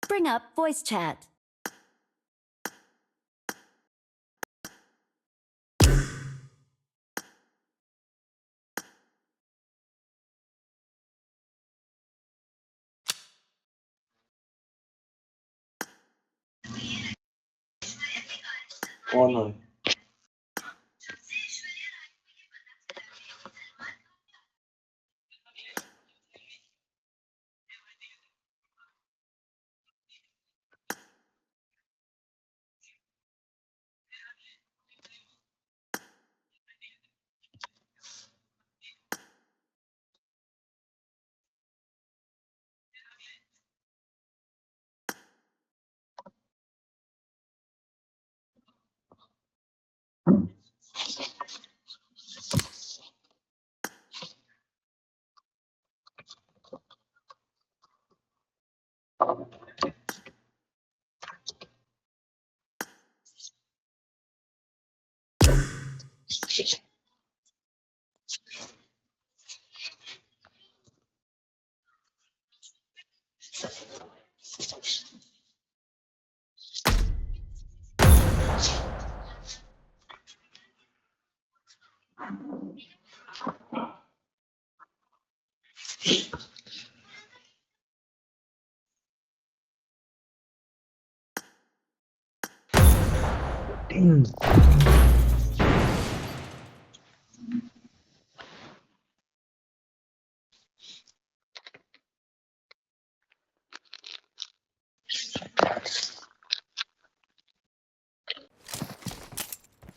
Bring up voice chat. On হয়।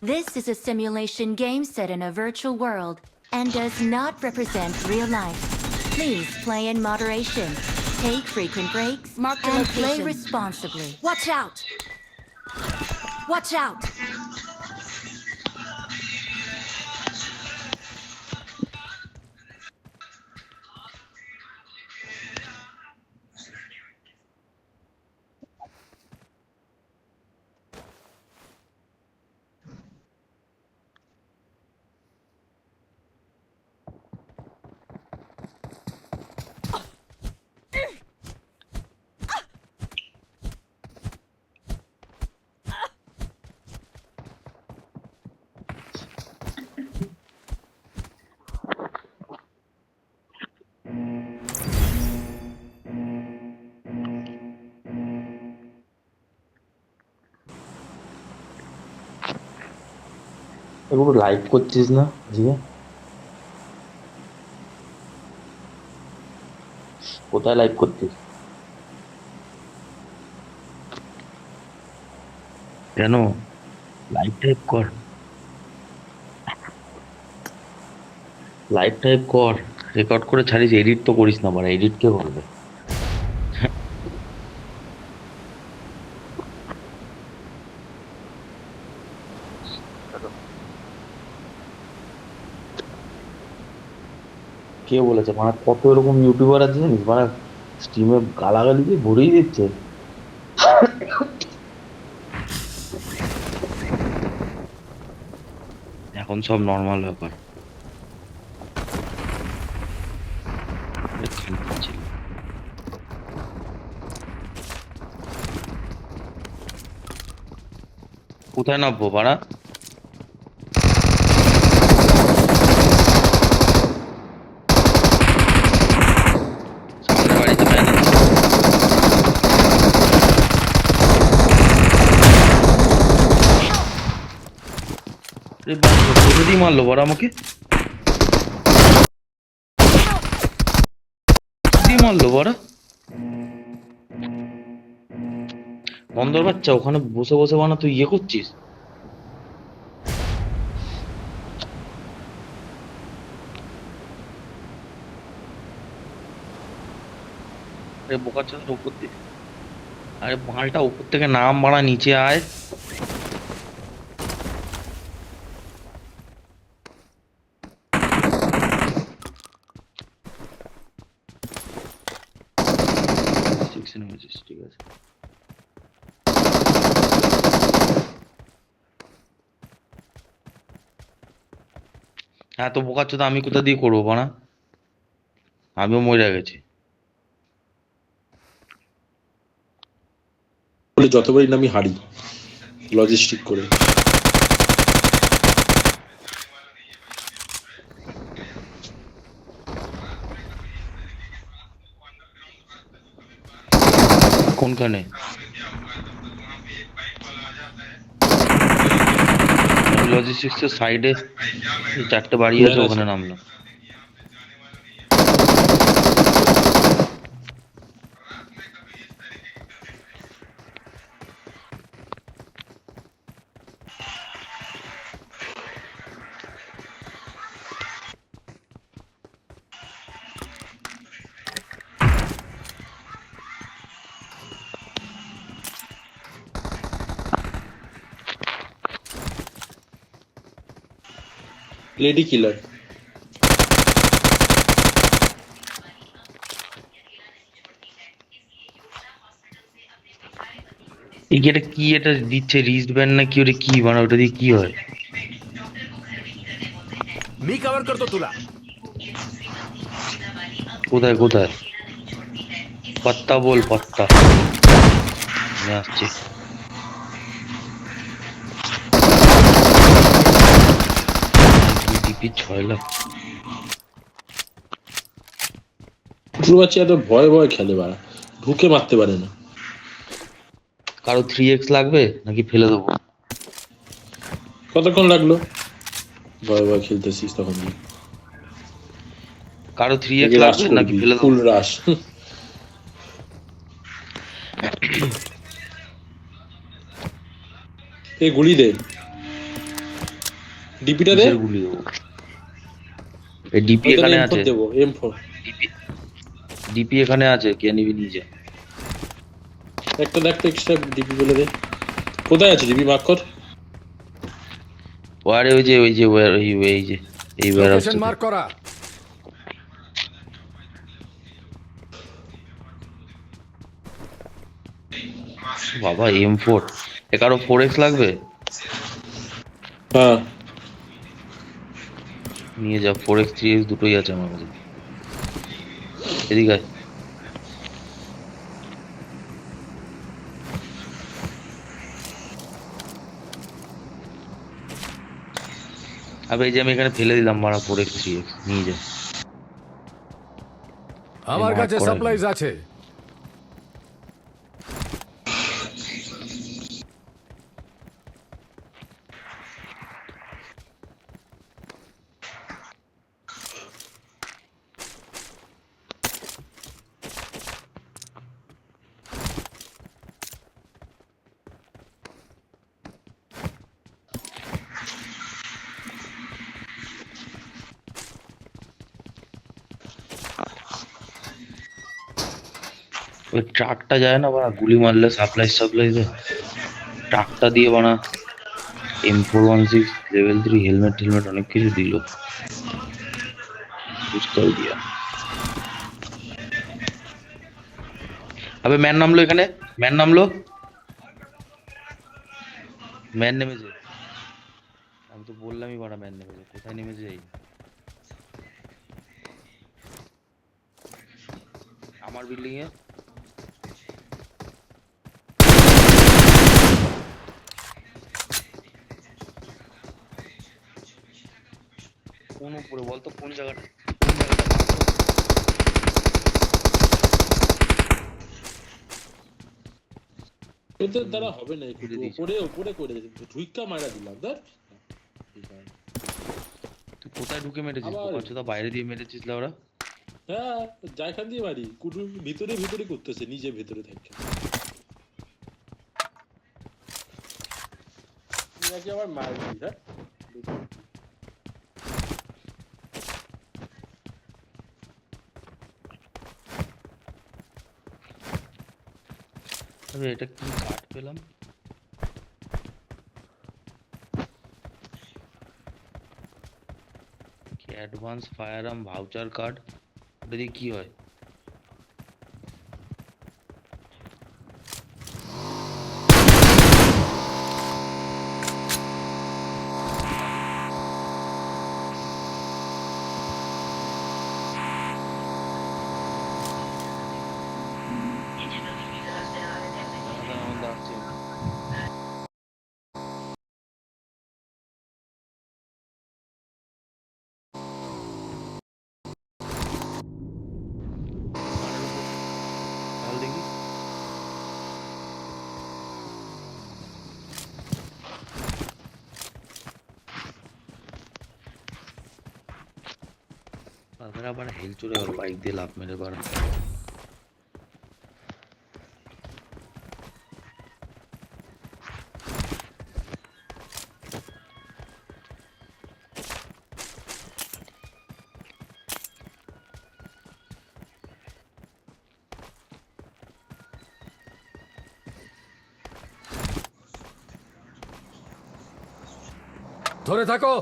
This is a simulation game set in a virtual world and does not represent real life. Please play in moderation, take frequent breaks, Mark the and play location. responsibly. Watch out! Watch out! এগুলো live করছিস না আজকে? কোথায় live করছিস? কেন? Live type কর, live type কর, record করে ছাড়িস, এডিট তো করিস না, মানে এডিট কে করবে? কে বলেছে? মানে কত এরকম ইউটিউবার আছে জানিস, মানে স্ট্রিমে গালাগালি দিয়ে ভরেই দিচ্ছে। এখন সব নর্মাল ব্যাপার। কোথায় নামবো পাড়া? সামনের বাড়িতে পাই না। কোথা দিয়ে মারলো বড় আমাকে? দিয়ে মারলো বড় বন্দর বাচ্চা, ওখানে বসে বসে বানা তুই ইয়ে করছিস? আরে বোকাচোদার উপর থেকে, আরে মালটা উপর থেকে নাম বাড়া, নিচে আয়। ঠিক আছে। হ্যাঁ তো বোকাচোদা আমি কোথা দিয়ে করবো বানা? আমিও মরে গেছি। বলে যতবারই না আমি হারি লজিস্টিক করে। কোনখানে? লজিস্টিক্স এর সাইডে 4টে বাড়ি আছে, ওখানে নামলাম। Lady killer. এটা কি, এটা দিচ্ছে রিস্ট ব্যান্ড না কি? ওটা কি মানে, ওটা দিয়ে কি হয়? मी कव्हर करतो तुला. কোথায় কোথায়? পাত্তা বল, পাত্তা আসছে। ডিপি 6 লাখ। কুকুর বাচ্চা এত ভয় ভয় খেলে, বাড়া ঢুকে মারতে পারে না। কারো 3x লাগবে নাকি ফেলে দেবো? কতক্ষণ লাগলো ভয় ভয় খেলতেছিস তখন? কারো 3x লাগবে নাকি ফেলে দেবো? ফুল রাশ। এই গুলি দে, ডিপিটা দে। কিসের গুলি দেবো? এই ডিপি এখানে আছে, দেবো M4। ডিপি এখানে আছে, কে নিবি নিয়ে যা। একটা দেখ তো এক্সট্রা ডিপি বলে দে। কোথায় আছে ডিপি মার্ক কর। আরে ওই যে এই যে এই लोकेशन मार्क करा. বাবা M4, এ কারো 4x লাগবে? হ্যাঁ নিয়ে যা, 4x 3x দুটোই আছে আমার কাছে। এদিকে আয়। আবে এই যে আমি এখানে ফেলে দিলাম মারা 4x 3x, নিয়ে যা। আমার mark কাছে করা সাপ্লাইজ আছে. ওই ট্রাকটা যায় না বানা, গুলি মারলে সাপ্লাই দেয়। ট্রাকটা দিয়ে বানা M416 লেভেল 3 হেলমেট অনেক কিছু দিল। বুঝতে দিয়া। আবে ম্যান নামলো এখানে, ম্যান নেমেছে। আমি তো বললামই বাড়া ম্যান নেমেছে, কোথায় নেমেছে যাই। আমার বিল্ডিং এ কোন উপরে বলতো, কোন জায়গাটা? তোদের দ্বারা হবে না, একটু উপরে উপরে করে ঢুইকা মারা দিলাম ধর। তুই কোথায় ঢুকে মেরেছিস? আবার- পোকাচোদা বাইরে দিয়ে মেরেছিস ওরা। হ্যাঁ যাইখান দিয়ে মারি, কুটুর ভিতরে করতেছে, নিজে ভেতরে থাকে। নাকি আবার মারবি? হ্যাঁ আরে এটা কি কার্ড পেলাম? কি অ্যাডভান্স ফায়ারআর্ম ভাউচার কার্ড, এটা দিয়ে কি হয়? দাদা, আমার দাঁড়াচ্ছে। মেরা আবার হেল চলে গেল বাইক দিয়ে লাফ মেরে বাড়া। ধরে থাকো,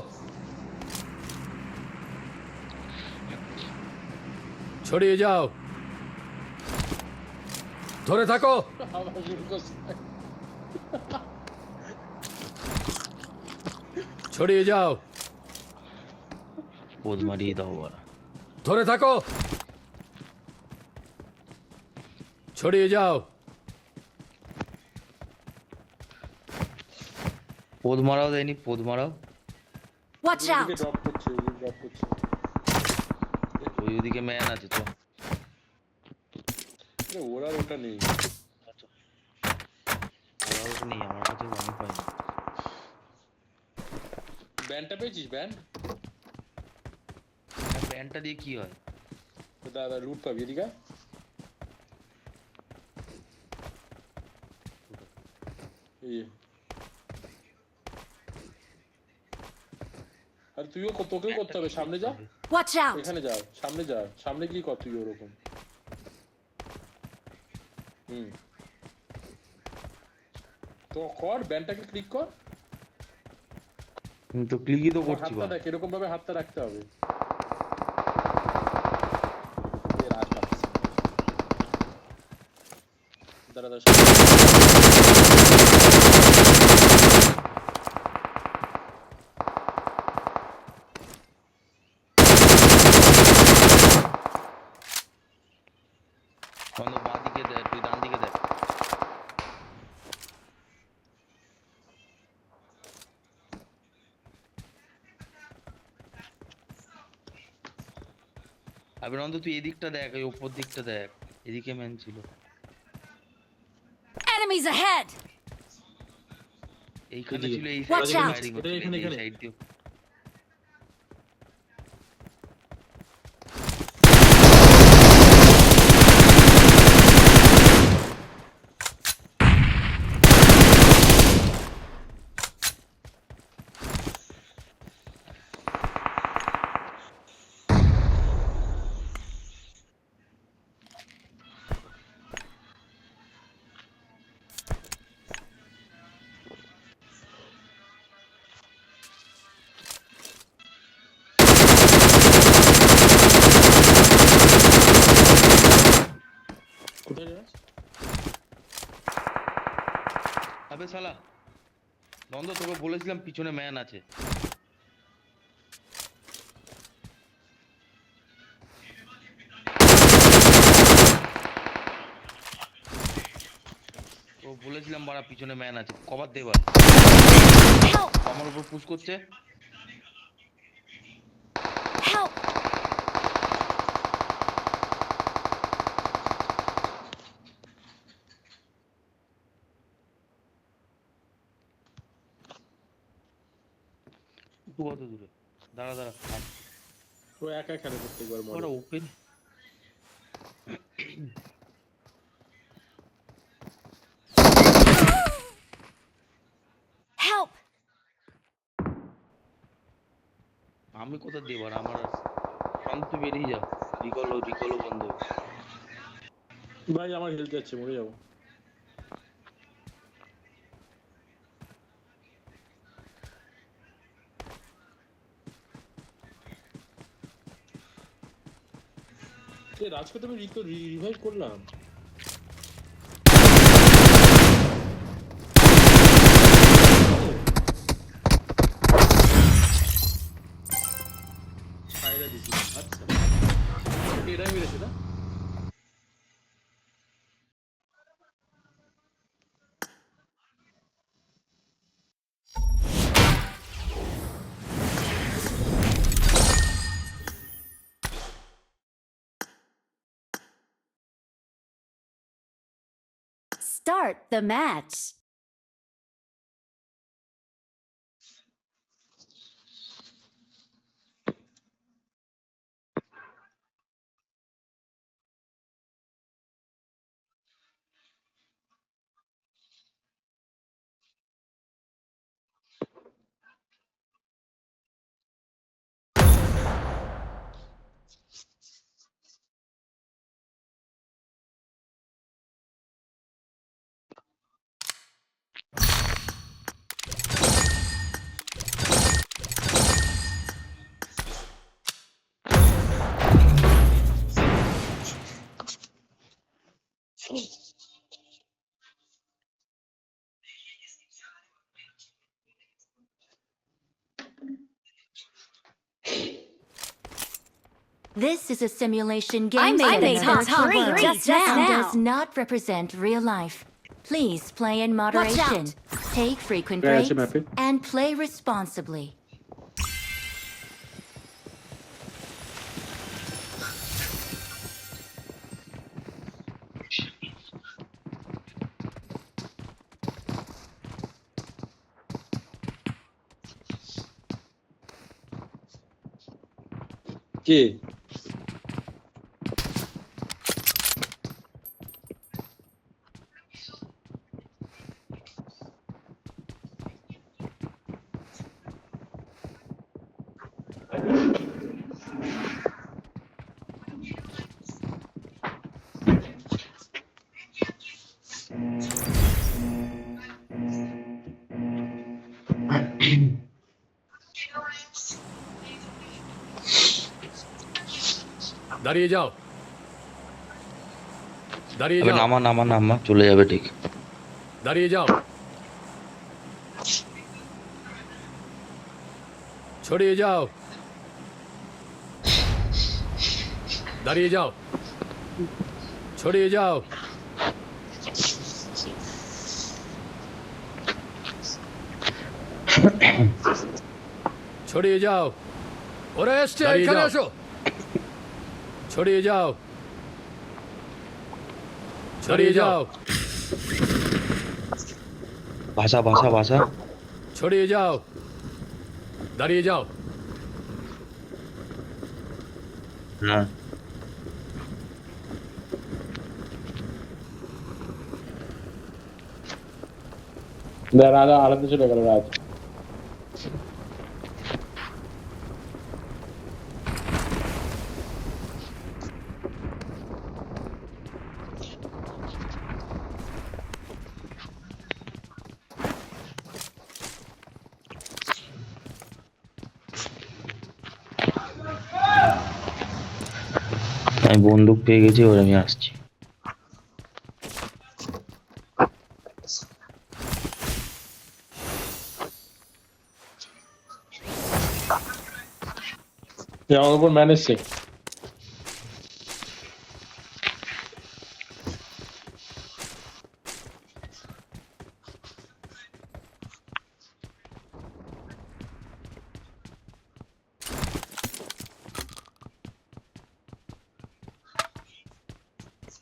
ছড়িয়ে যাও, ধরে থাকো, আবার শুরু করছে। ছড়িয়ে যাও, পোজ মারিয়ে দাও বাড়া। ধরে থাকো, ছড়িয়ে যাও, পোজ মারাও দেয়নি, পোজ মারাও। Watch out! ওদিকে ড্রপ করছে, ওদিকে ড্রপ করছে। ওই ওদিকে ম্যান আছে তো। আরে ওর আর ওটা নেই। ওরা ওটা নেই, আমার কাছে আমি পাইনি। ব্যান্ডটা পেয়েছিস ব্যান্ড? প্যান্টটা দিয়ে কি হয়? দাদা লুট পাবি এদিকে। এই আর তুইও তোকেও করতে হবে, সামনে যা, Watch out! এখানে যা, সামনে যা, সামনে গিয়ে কর তুই ওরকম। তো কর ব্যান্ডটাকে ক্লিক কর। আমি তো ক্লিকই তো করছি হাতটা বাড়া। দেখ, এরকম ভাবে হাতটা রাখতে হবে। এ রাজ পাচ্ছে। দাঁড়া দাঁড়া, বন্ধু বাঁ দিকে দেয়, তুই ডান দিকে দেখ। আবে নন্দ তুই এদিকটা দেখ, ওই উপর দিকটা দেখ, এদিকে ম্যান ছিল। Enemies ahead! এইখানে ছিল, এই Watch সাইডে out! ফায়ারিং হচ্ছিল, এখানে, এই এখানে। সাইড দিয়ে। কোথায় যাস? আবে শালা নন্দ, তোকে বলেছিলাম পিছনে ম্যান আছে। তো বলেছিলাম বাড়া পিছনে ম্যান আছে, কভার দে এবার। Help! আমার উপর পুশ করছে। Help! একটু কত দূরে? দাঁড়া দাঁড়া, ও একা খেলে প্রত্যেকবার মরে। ওপেন। Help! আমি কোথা দিয়ে বাড়া, আমার শান্ত বেরিয়ে যাও। রিকলও বন্ধ। ভাই আমার হেলথ যাচ্ছে, মরে যাবো। রাজকে তো আমি রিভাইভ করলাম। ছাইরা দিছি, আচ্ছা এটাই মেরেছে না। Start the match. This is a simulation game I made set in the a top virtual three world just and now. does not represent real life. Please play in Watch moderation, out. take frequent Yeah, breaks, it's a map. and play responsibly. কে দাঁড়িয়ে যাও দাঁড়িয়ে আবে যাও নামা নামা নামা চলে যাবে ঠিক। দাঁড়িয়ে যাও ছড়িয়ে যাও দাঁড়িয়ে যাও ছড়িয়ে যাও ছড়িয়ে যাও ওরা এসছে এখানে এসো ছড়িয়ে যাও ছড়িয়ে যাও ভাষা ভাষা ভাষা ছড়িয়ে যাও দাঁড়িয়ে যাও হ্যাঁ আলাদা চলে গেল রাজ আমি বন্দুক পেয়ে গেছি, এবার আমি আসছি। আমার উপর ম্যান এসছে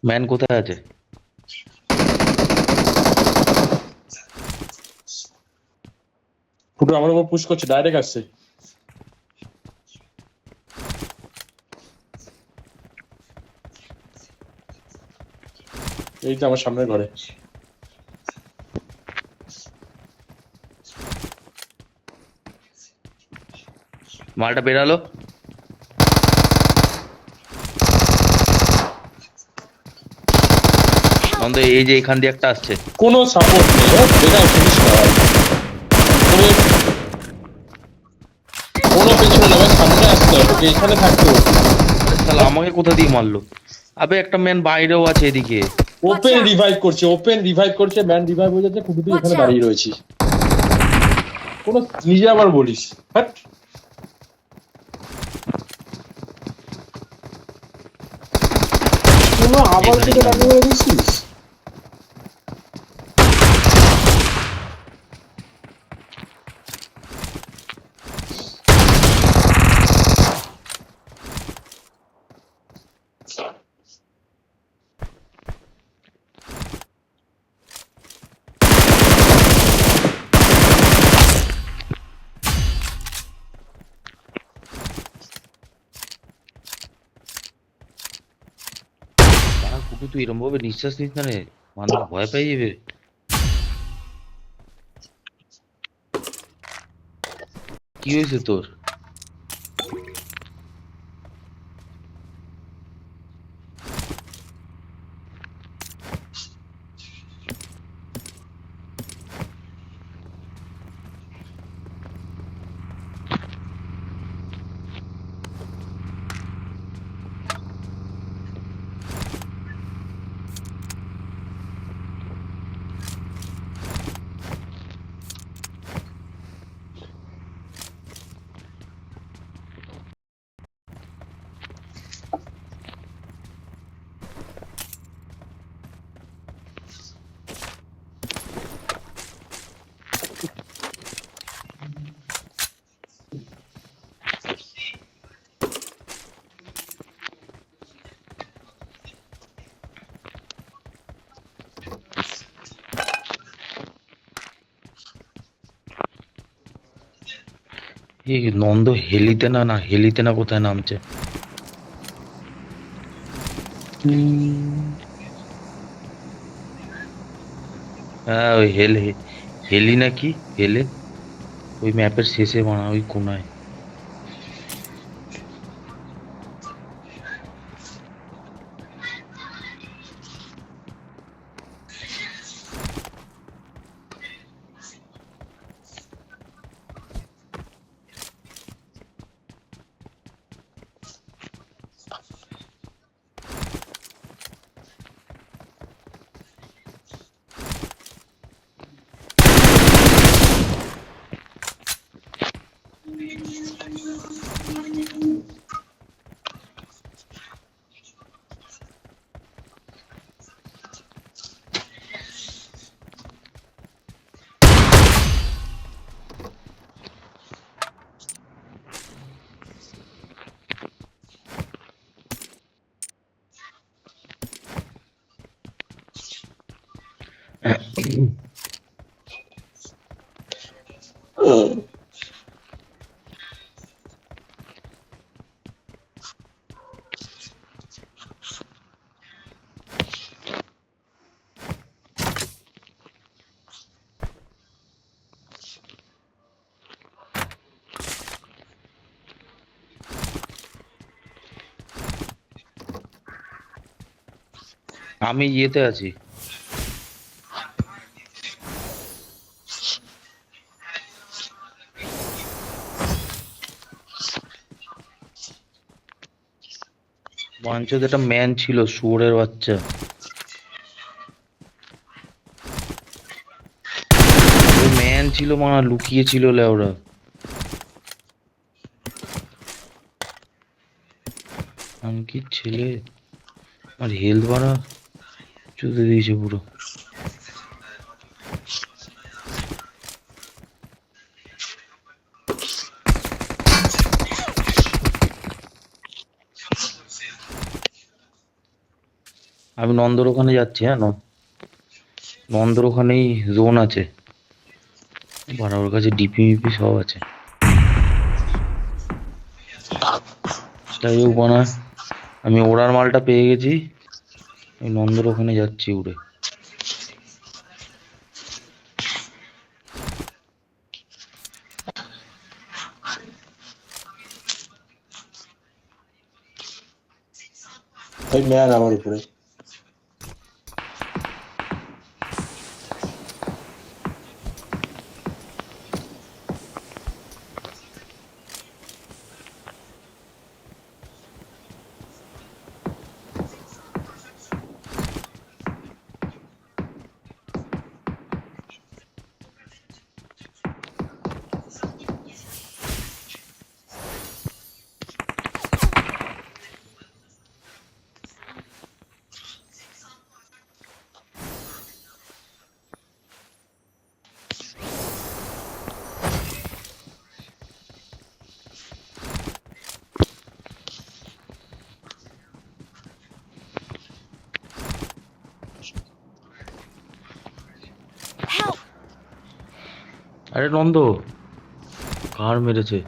ম্যান কোথায় আছে? ফুটো আমার উপর পুশ করছে, ডাইরেক্ট আসছে। এই তো আমার সামনের ঘরে। মালটা বেরালো। নন্দ এই যে এখান দিয়ে একটা আসছে। কোনো সাপোর্ট নেই, যেটা ফিনিশ করা হয়। কোনো পেছনে না, সামনে আসতে হবে, তোকে এখানে থাকতে হবে। তাহলে আমাকে কোথা দিয়ে মারলো? আবে একটা ম্যান বাইরেও আছে এদিকে। ওপেন রিভাইভ করছে, ওপেন রিভাইভ করছে, ম্যান রিভাইভ হয়ে যাচ্ছে, ফুটু তুই এখানে দাঁড়িয়ে রয়েছি। কোনো নিজে আবার বলিস, হ্যাঁ। কোনো আবার থেকে দাঁড়িয়ে দিচ্ছিস। কুটু তুই এরকম ভাবে নিঃশ্বাস নিস না রে, মানুষ ভয় পেয়ে যাবে। কি হয়েছে তোর? এই নন্দ হেলিতে না হেলিতে না কোথায় নামছে? হ্যাঁ ওই হেলি নাকি হেলে, ওই ম্যাপের শেষে বানা ওই কোনায়। আমি ইয়েতে আছি, বাঞ্চোদ একটা ম্যান ছিল, শুয়োরের বাচ্চা। ম্যান ছিল মানে লুকিয়ে ছিল লেওরা। আমি কি ছেলে, আর হেলথ বাড়া চুদে দিয়েছে পুরো। আমি নন্দর ওখানে যাচ্ছি। হ্যাঁ নন্দর ওখানেই জোন আছে, বাড়া ওর কাছে ডিপি মিপি সব আছে। যাই হোক বানা, আমি ওড়ার মালটা পেয়ে গেছি, আমি নন্দর ওখানে যাচ্ছি উড়ে। ওই ম্যান আমার উপরে। Help! আরে নন্দ, কার মেরেছে?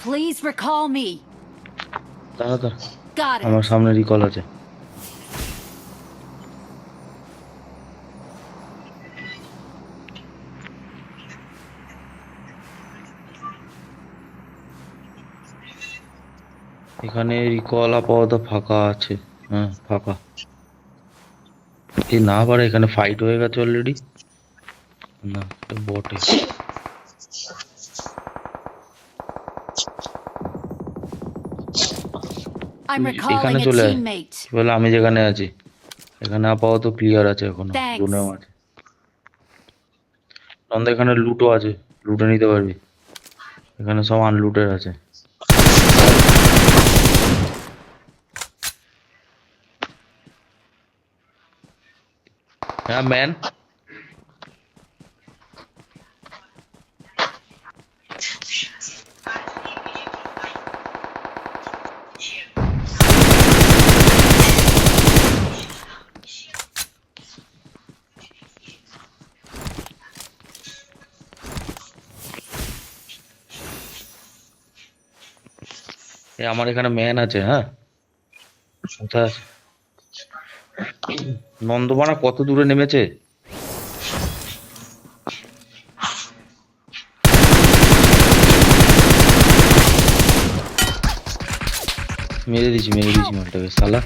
Please recall me. দাঁড়া, Got it. আমার সামনে রিকল আছে। এখানে রিকল আপাতত ফাঁকা আছে। হ্যাঁ ফাঁকা। এই না পারে, এখানে ফাইট হয়ে গেছে অলরেডি। না এটা বটে। I'm তুই recalling এখানে a চলে আয়। teammate. কি বলে, আমি যেখানে আছি এখানে আপাতত ক্লিয়ার আছে, এখনো Thanks. জোনেও আছে। নন্দ এখানে লুটও আছে, লুটে নিতে পারবি। এখানে সব আনলুটের আছে। হ্যাঁ ম্যান, আমার এখানে ম্যান আছে, হ্যাঁ। কোথায় আছে? নন্দবানা কত দূরে নেমেছে? মেরে দিছি মালটাকে শালা।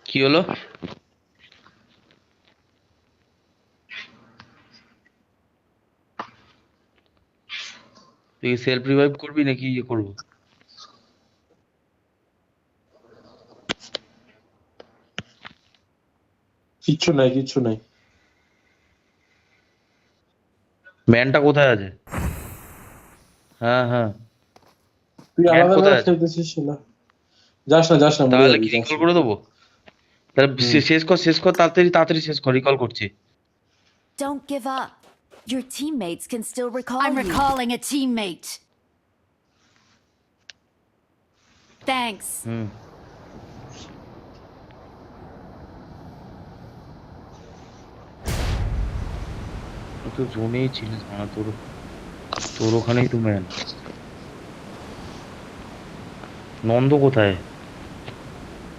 কি হলো? তুই সেলফ রিভাইভ করবি নাকি ইয়ে করবো? কিচ্ছু নাই। ম্যানটা কোথায় আছে? হ্যাঁ হ্যাঁ, তুই ম্যান আলাদা কোথায় আলাদা আছে? খেলতেছিস না। যাস না মরে তাহলে যাবি, কি যাস রিকল না। করে দেবো? তাহলে শেষ কর তাড়াতাড়ি শেষ কর, রিকল করছি। Don't give up. Your teammates can still recall I'm you. recalling a teammate. Thanks. হুম, তুই তো জোনেই ছিলিস না, তোর ওখানেই তো ম্যান। নন্দ কোথায়?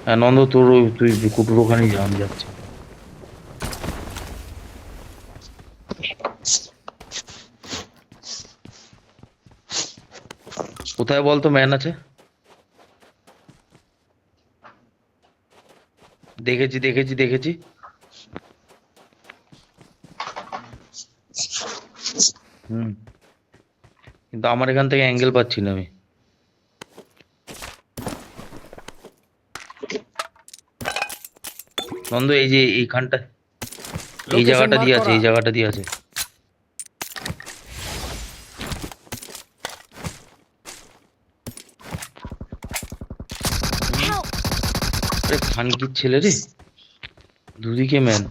হ্যাঁ নন্দ, তুই কুটুর ওখানেই যা, আমি যাচ্ছি। কোথায় বলতো ম্যান আছে? দেখেছি। হুম, কিন্তু আমার এখান থেকে অ্যাঙ্গেল পাচ্ছি না আমি। নন্দ, এই যে এইখানটা, এই জায়গাটা দিয়ে আছে, এই জায়গাটা দিয়ে আছে। Help! আরে খানকির ছেলে রে, দুদিকে ম্যান।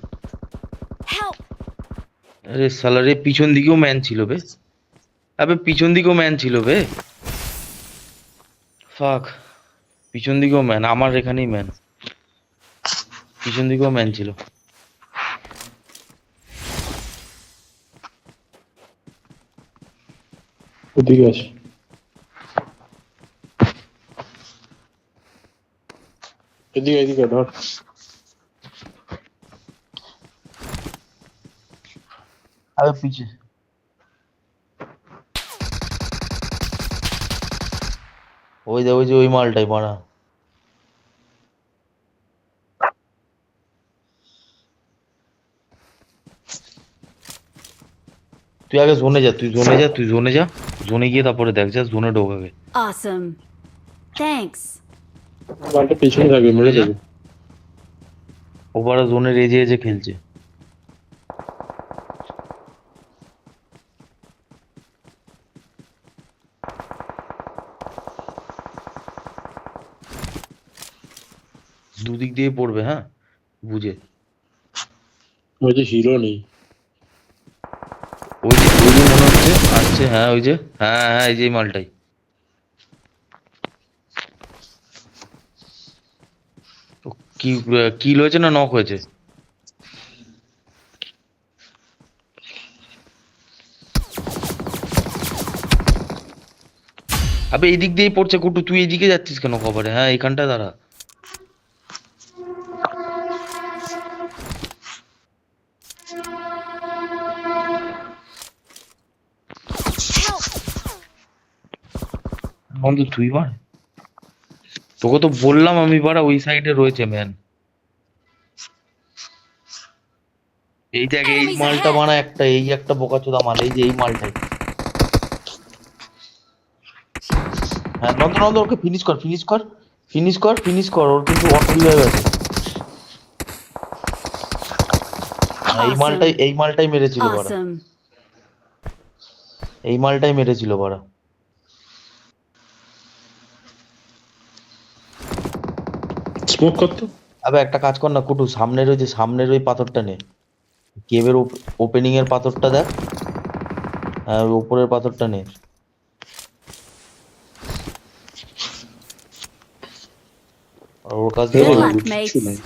Help! আরে সালা রে, পিছন দিকেও ম্যান ছিল বে। আবে পিছন দিকেও ম্যান ছিল বে। ফাক, পিছন দিকেও ম্যান, আমার এখানেই ম্যান। পিছন দিকেও ম্যান ছিল। ওদিকে আস। এদিকে ধর। আবে পিছে, ওই যে ওই মালটাই মারা। তুই আগে জোনে যা, জোনে গিয়ে তারপরে দেখ, যা জোনে ঢোক আগে। Awesome. Thanks. মালটা পেছনে থাকবে, মরে যাবে। ওপারা জোনের এজে খেলছে। দুদিক দিয়ে পড়বে, হ্যাঁ বুঝে। ওই যে হিরো নেই। ওই যে মনে হচ্ছে আসছে, হ্যাঁ ওই যে, হ্যাঁ এই যে এই মালটাই। ও কি কিল হয়েছে না নক হয়েছে? আবে এই দিক দিয়েই পড়ছে কুটু, তুই এইদিকে যাচ্ছিস কেন কভারে? হ্যাঁ এইখানটা দাঁড়া। Help! বন্ধু তুই বার, তোকে তো বললাম আমি বাড়া, ওই সাইডে রয়েছে ম্যান। এই দেখ, এই Enemies মালটা ahead! বানা একটা, এই একটা বোকাচোদা মাল, এই যে এই মালটাই। হ্যাঁ নন্দ ওকে ফিনিশ কর, ওর কিন্তু অটো রিভাইভ আছে। হ্যাঁ, এই মালটাই মেরেছিল বাড়া, Awesome. এই মালটাই মেরেছিল বাড়া। স্মোক করতো। আবে একটা কাজ কর না কুটু, সামনের ওই পাথরটা নে, কেভের ওপেনিং এর পাথরটা দেখ। হ্যাঁ ওই উপরের পাথরটা নে। আর ওর কাছ Good দিয়ে luck, কিচ্ছু mates. নেই।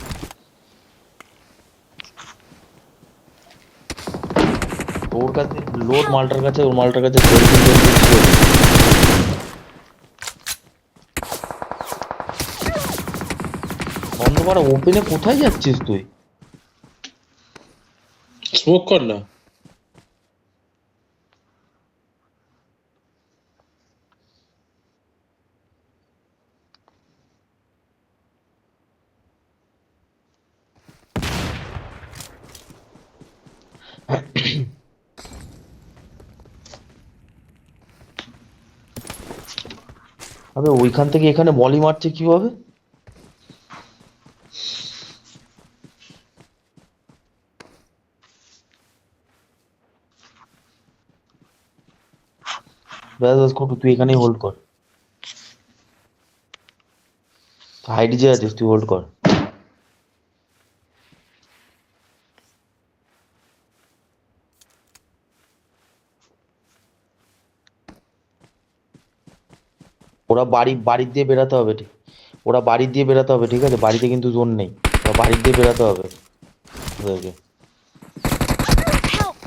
তোর কাছে লোড মালটার কাছে, ওর মালটার কাছে 20-26 লোড। বন্ধ করা, ওপেনে কোথায় যাচ্ছিস তুই? স্মোক কর না। আবে ওইখান থেকে এখানে বলি মারছে কিভাবে? ব্যাস ব্যাস খটু, তুই এখানেই হোল্ড কর। হাইড যে আছিস তুই হোল্ড কর। ওরা বাড়ি দিয়ে বেরাতে হবে, ঠিক? ওরা বাড়ি দিয়ে বেরাতে হবে, ঠিক আছে? বাড়িতে কিন্তু জোন নেই, ওরা বাড়ি দিয়ে বেরাতে হবে ওদেরকে। Help!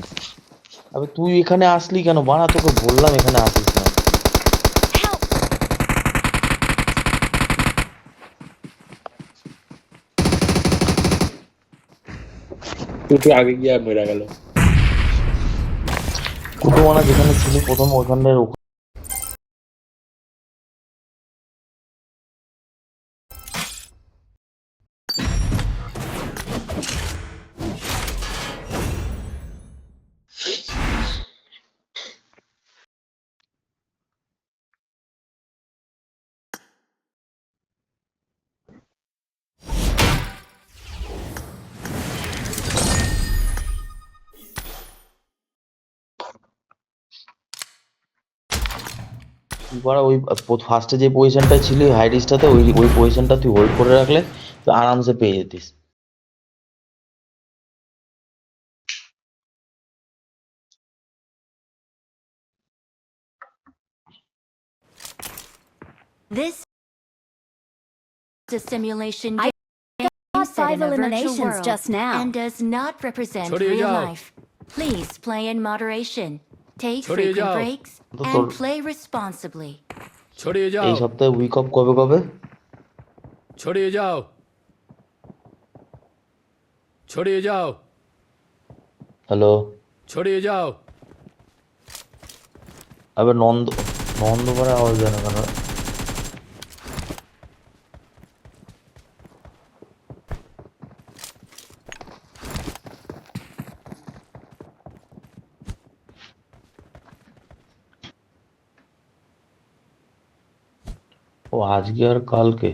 আবে তুই এখানে আসলি কেন বাড়া? তোকে বললাম এখানে আসিস না। Help! একটু আগে গিয়ে মেরা গেল। কুটুমানা যেখানে ছিলি প্রথম ওখানের বাড়া ওই ফার্স্টে যে পজিশনটা ছিল হাই রিস্কটাতে, ওই ওই পজিশনটা তুই হোল্ড করে রাখলে তুই আরামসে পেয়ে যেতিস। This is a simulation I game got set 5 in a virtual eliminations world just now. and does not represent ছড়িয়ে real যাও। life. Please play in moderation. Take ছড়িয়ে frequent যাও। breaks তো and তোর- play responsibly. ছড়িয়ে যাও, এই সপ্তাহে উইক অফ কবে কবে? ছড়িয়ে যাও, ছড়িয়ে যাও, হ্যালো? ছড়িয়ে যাও। আবে নন্দপাড়া আওয়াজ দেয় না কেন? ও আজকে আর কালকে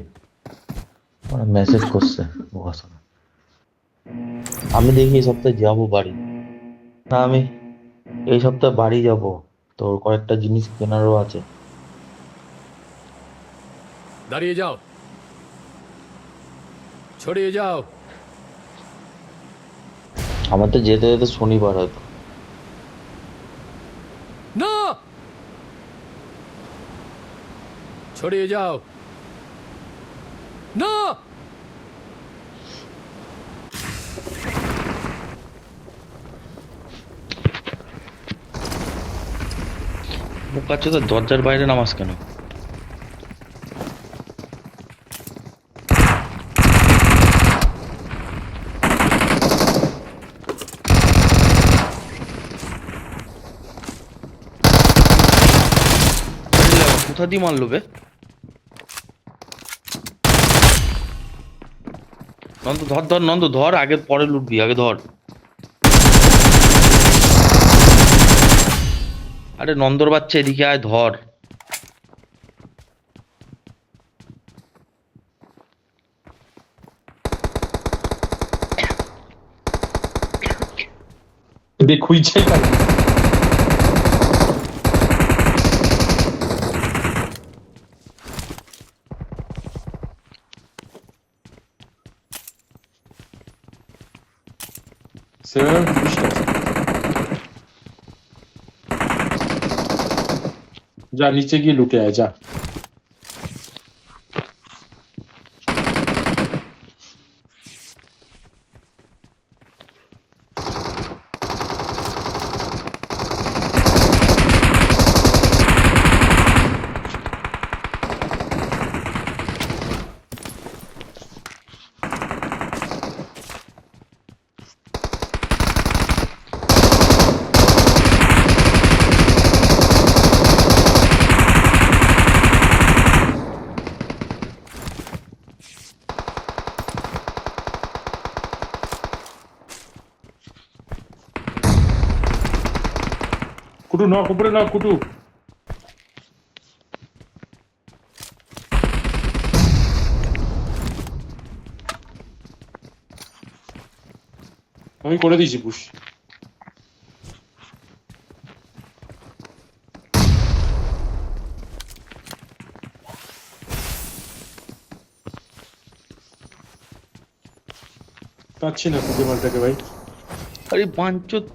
মানে মেসেজ করছে ও আসলে। আমি দেখি এই সপ্তাহে যাবো বাড়ি। না আমি এই সপ্তাহে বাড়ি যাব, তোর কয়েকটা জিনিস কেনারও আছে। দাঁড়িয়ে যাও, ছড়িয়ে যাও। আমার তো যেতে যেতে শনিবার হয়তো। না, ছড়িয়ে যাও। না, বোকা চোদা, দরজার বাইরে নামাস কেন? কোথা দিয়ে মারলো বে? নন্দ ধর ধর, নন্দ ধর, আগে পরে লুটবি, আগে ধর। আরে নন্দর বাচ্চা এদিকে আয়, ধর। দেখুই চাই না। Seven push-ups. যা নিচে গিয়ে লুটে আয় যা। নক, উপরে নক, কুটু। আমি করে দিয়েছি পুশ। পাচ্ছি না খুঁজে মালটাকে ভাই। আরে বাঞ্চোত।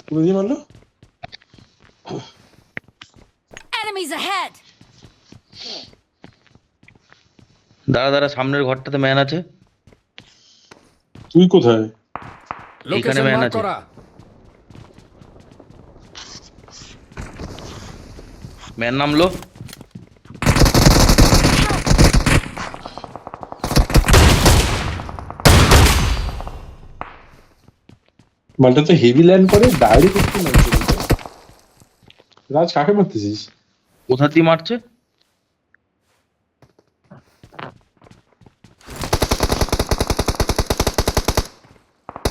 তুলে দিয়ে মারলো। Enemies ahead! দাঁড়া দাঁড়া, সামনের ঘরটাতে ম্যান আছে। তুই কোথায়? লোকেশন ম্যান মার্ক আছে। করা। ম্যান নামলো। মালটা তো হেভি ল্যান্ড করে ডাইরেক্ট একটু মারছে। রাজ কাকে মারতেছিস? কোথা দিয়ে মারছে?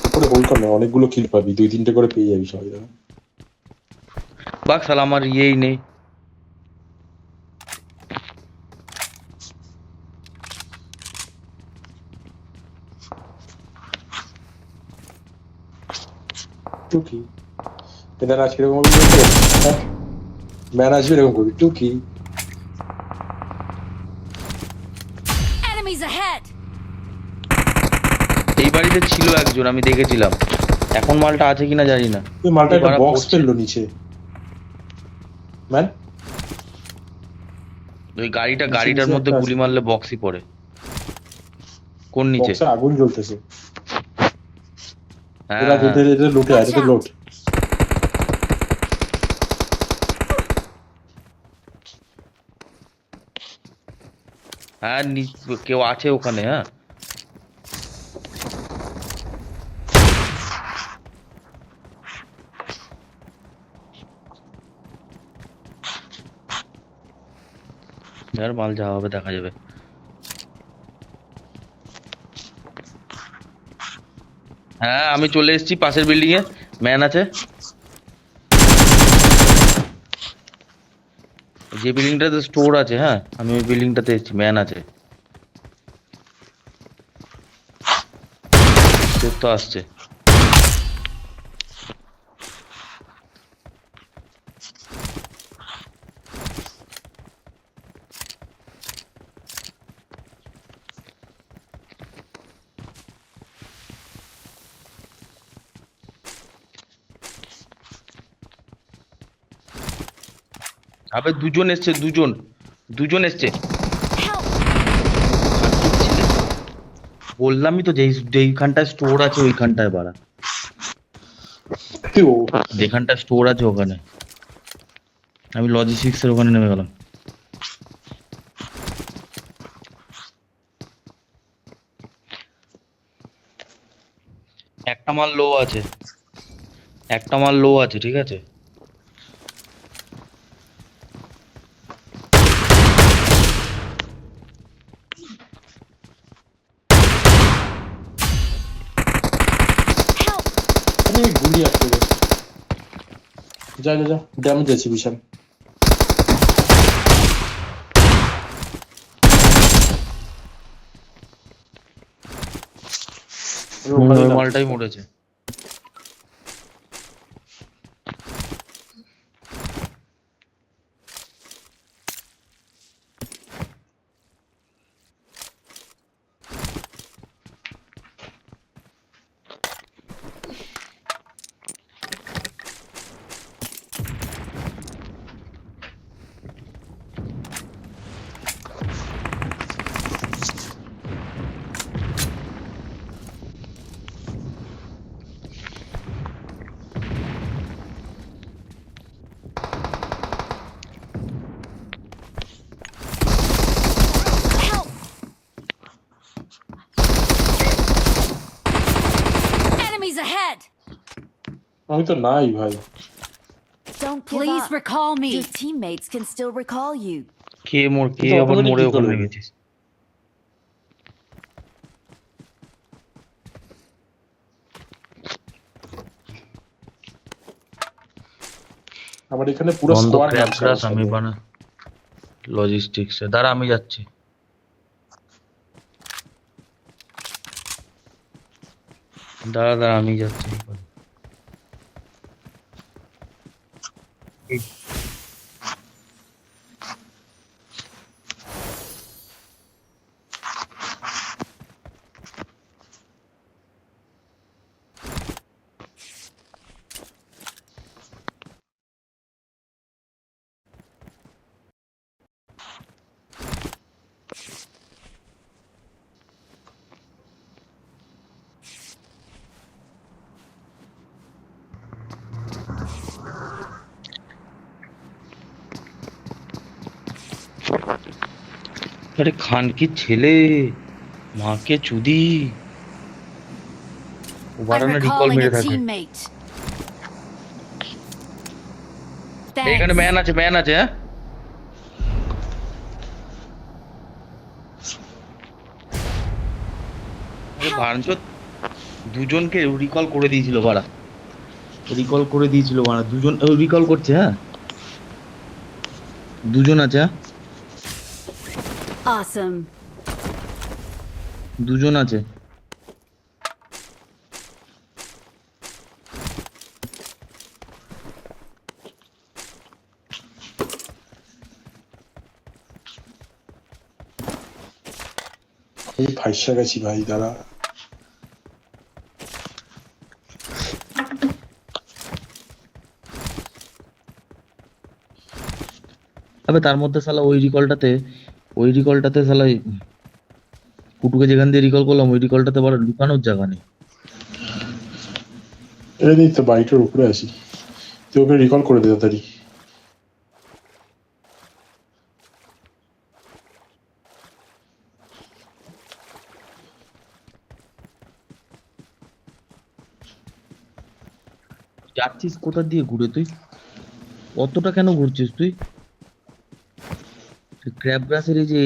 উপরে হোল্ড কর না, অনেকগুলো কিল পাবি, 2-3টে করে পেয়ে যাবি সবাই। বাক শালা, আমার ইয়েই নেই। টুকি এটা রাজ কিরকম হবে? ম্যান আসবে এরকম করবি টুকি। Enemies ahead! এই বাড়িতে ছিল একজন, আমি দেখেছিলাম। এখন মালটা আছে কিনা জানি না। ওই মালটা একটা এবার বক্স পড়ছে। ফেললো নিচে। ম্যান ওই গাড়িটার নিচে মধ্যে একটা গুলি আছে। মারলে বক্সই পড়ে। কোন নিচে? বক্সে আগুন জ্বলতেছে। হ্যাঁ এরা হ্যাঁ। এটা লুটে আর এটা লোট। হ্যাঁ, কেউ আছে ওখানে। হ্যাঁ, আর মাল যা হবে দেখা যাবে। হ্যাঁ, আমি চলে এসেছি পাশের বিল্ডিং এ। ম্যান আছে। যে বিল্ডিংটাতে স্টোর আছে, হ্যাঁ আমি ওই বিল্ডিংটাতে এসেছি। ম্যান আছে। স্টোর তো আসছে। আবে দুজন এসছে, দুজন এসছে। Help! বললামই তো, যেইখানটায় স্টোর আছে ওইখানটায় বাড়া। ও যেখানটায় স্টোর আছে ওখানে। আমি লজিস্টিক্স এর ওখানে নেমে গেলাম। একটা মাল লো আছে, ঠিক আছে। Help! আরে গুলি আসছে। যা যা যা, ড্যামেজ আছে বিশাল। ওই মালটাই মরেছে। Help! Enemies ahead! আমি তো নাই ভাই। Don't give Please up. recall me. Your teammates can still recall you. কে কিন্তু আবার automatic মরে recall ওখানে হবে। গেছিস? আমার এখানে পুরো বন্ধ স্কোয়াড ক্র্যাপ নামছে গ্রাস আমার আমি সামনে। বানা লজিস্টিক্সে দাঁড়া আমি যাচ্ছি দাঁড়া আমি যাচ্ছি আরে খানকির ছেলে মাকে চুদি ও I'm বারানা রিকল recalling মেরে a থাকে teammate. এখানে Thanks. ম্যান আছে হ্যাঁ আরে বাঞ্চত দুজনকে রিকল করে দিয়েছিল বাড়া দুজন রিকল করছে হ্যাঁ দুজন আছে হ্যাঁ Awesome. দুজন আছে এই ফাইসা গেছি ভাই দাঁড়া। আবে তার মধ্যে শালা ওই রিকলটাতে শালা কুটুকে যেখান দিয়ে রিকল করলাম ওই রিকলটাতে বড় লুকানোর জায়গা নেই এই তো বাড়িটার উপরে আছি, তুই ওকে রিকল করে দে তাড়াতাড়ি। যাচ্ছিস কোথা দিয়ে ঘুরে তুই অতটা কেন ঘুরছিস তুই ক্র্যাব গ্রাসের এই যে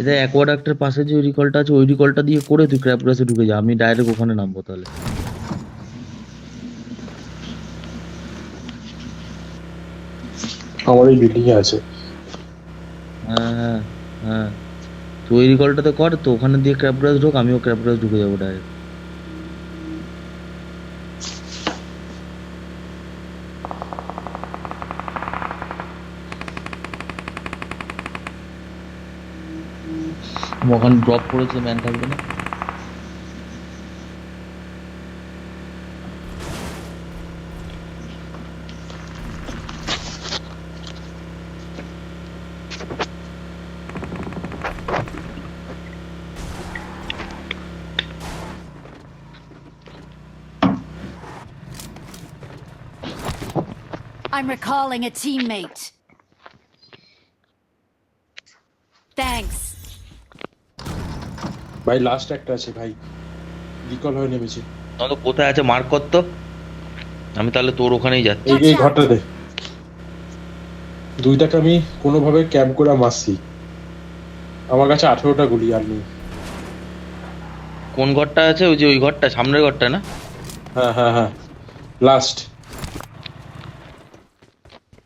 এটা অ্যাকোয়াডাক্টের পাশে যে রিকলটা আছে ওই রিকলটা দিয়ে করে তুই ক্র্যাব গ্রাসে ঢুকে যা আমি ডাইরেক্ট ওখানে নামবো তাহলে আমার এই বিল্ডিং এ আছে। হ্যাঁ তুই ওই রিকলটাতে কর তো ওখানে দিয়ে ক্র্যাব গ্রাস ঢোক আমিও ক্র্যাব গ্রাস ঢুকে যাবো ডাইরেক্ট ওখানে ড্রপ করেছে ম্যান থাকবে না I'm recalling a teammate. Thanks. ভাই লাস্ট একটা আছে ভাই, রিকল হয়ে নেমেছে। তাহলে কোথায় আছে মার্ক কর তো আমি তাহলে তোর ওখানেই যাচ্ছি এই ঘরটাতে দুইটাকে আমি কোনোভাবে ক্যাম্প করে মারছি, আমার কাছে 18টা গুলি আর নেই। কোন ঘরটা আছে ওই যে ওই ঘরটা সামনের ঘরটা না হ্যাঁ লাস্ট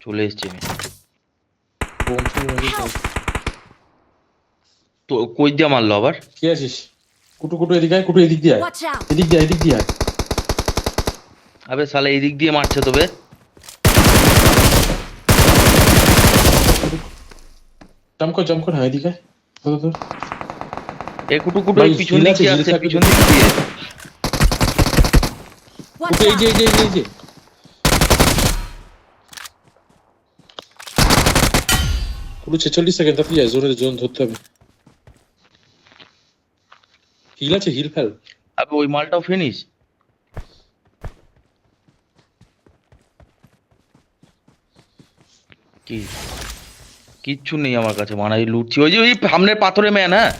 চলে এসছি আমি Help. তো কই দিয়ে মারলো আবার কে আছিস? কুটু এদিকে আয়, কুটু এদিক দিয়ে আয়, Watch out. এদিক দিয়ে আয়। আবে শালা এই দিক দিয়ে মারছে তবে জাম্প কর হ্যাঁ এদিকে আয়। ধর। এ কুটু ভাই, পিছন হিল দিক আছে, দিয়ে হিল আসছে থাকবে। পিছন দিক দিয়ে Watch কুটু এই out. যে কুটু 46 সেকেন্ড তাড়াতাড়ি আয়, জোন ধরতে হবে। হিল আছে, হিল ফেল। আবে ওই মালটাও ফিনিশ কি কিচ্ছু নেই আমার কাছে মানাই লুটছি ওই যে ওই সামনের পাথরে ম্যান হ্যাঁ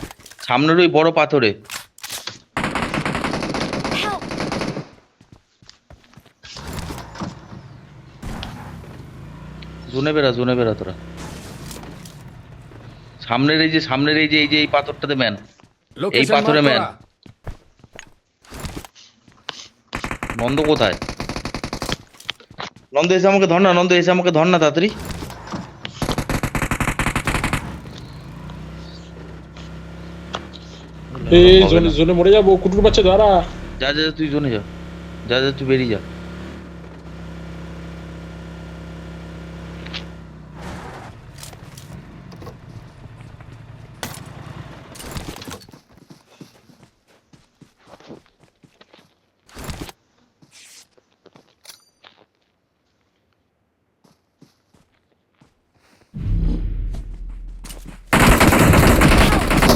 সামনের ওই বড় পাথরে Help. জোনে বেরা তোরা। সামনের এই পাথরটাতে ম্যান, এই লোকেশন পাথরে মার্ক ম্যান। করা। নন্দ কোথায়? নন্দ এসে আমাকে ধর না তাড়াতাড়ি। এই হবে না। জোনে মরে যাবো, কুটুর বাচ্চা দাঁড়া। যা তুই জোনে যা তুই বেরিয়ে যা।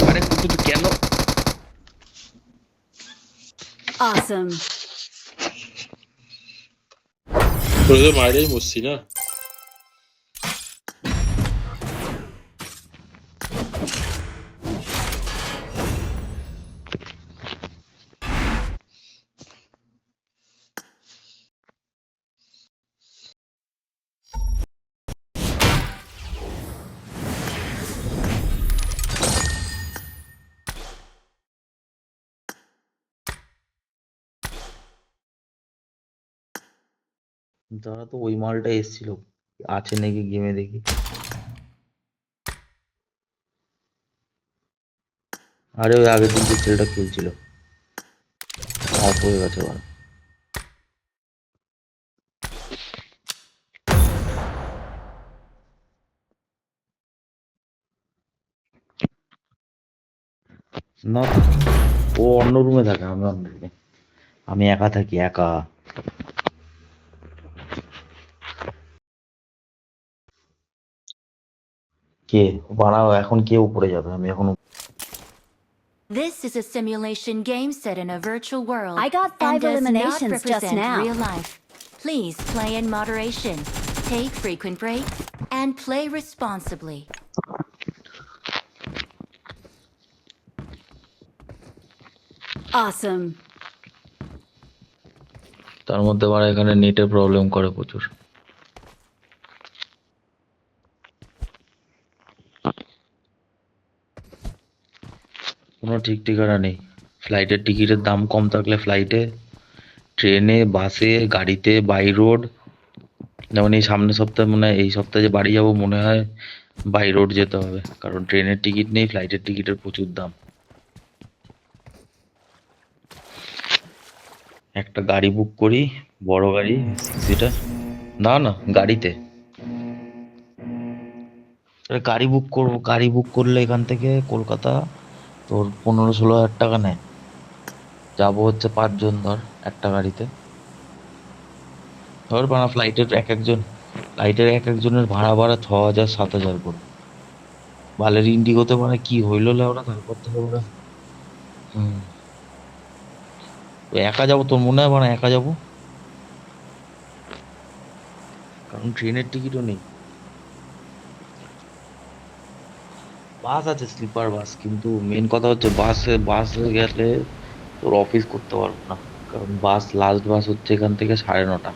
আরে কুটু তুই কেন? Awesome. তোর তো মায়েরাই মরছি না। তারা তো ওই মালটা এসেছিল, আছে নাকি গেমে দেখি। আরে ওই আগের দিন যে ছেলেটা খেলছিল অফ হয়ে গেছে আবার। না, ও অন্য রুমে থাকে, আমি অন্য রুমে। আমি একা থাকি, একা। কে বানাও এখন, কে উপরে যাবে? আমি এখন This is a simulation game set in a virtual world I got 5 and does not eliminations just represent now. real life. Please play in moderation, take frequent breaks, and play responsibly. Awesome. তার মধ্যে আবার এখানে নেটের problem করে প্রচুর। কোনো ঠিক ঠিকানা নেই। ফ্লাইটের টিকিটের দাম কম থাকলে ফ্লাইটে, ট্রেনে, বাসে, গাড়িতে, বাই রোড। যেমন এই সামনের সপ্তাহে মনে হয়, এই সপ্তাহে যে বাড়ি যাবো মনে হয় বাই রোড যেতে হবে, কারণ ট্রেনের টিকিট নেই, ফ্লাইটের টিকিটের প্রচুর দাম। একটা গাড়ি বুক করি, বড় গাড়ি, 6 সিটার। না গাড়িতে। গাড়ি বুক করবো, গাড়ি বুক করলে এখান থেকে কলকাতা তোর 15-16 হাজার টাকা নেয়। যাবো হচ্ছে 5 জন ধর একটা গাড়িতে। ধর বানা ফ্লাইটের এক একজনের ভাড়া 6,000-7,000 করে। বালের ইন্ডিগোতে মানে কি হইলো ওরা, তারপর থেকে ওরা একা যাবো। তোর মনে হয় মানে একা যাবো, কারণ ট্রেনের টিকিটও নেই। বাস আছে, স্লিপার বাস, কিন্তু মেন কথা হচ্ছে বাসে গেলে তোর অফিস করতে পারবো না, কারণ লাস্ট বাস হচ্ছে এখান থেকে 9:30।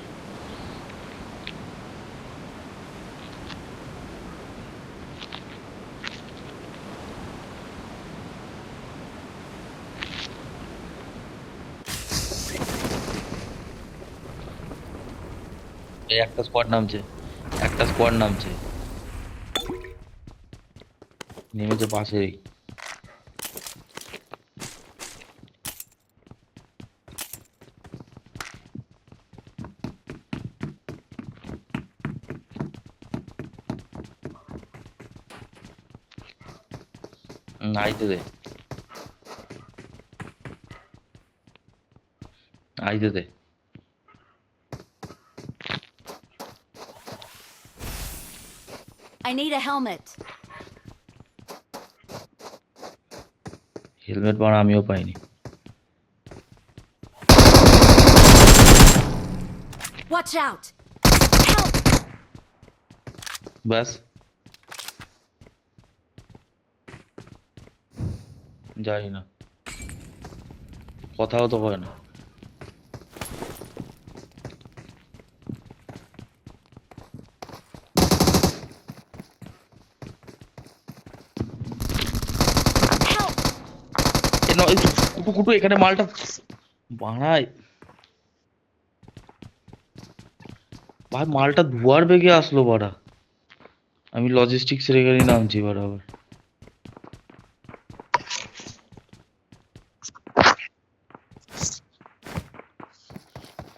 এই একটা স্কোয়াড নামছে, নেমেছে পাশেই। আইতে দে, আইতে দে। I need a helmet. Helmet বানা আমিও পাইনি। Watch out. Help. ব্যাস, জানি না, কথাও তো হয় না। কুটু কুটু এখানে মালটা বাড়ায় ভাই, মালটা ধোয়ার বেগে আসলো বাড়া। আমি লজিস্টিক্স এর এখানে নামছি বাড়া আবার।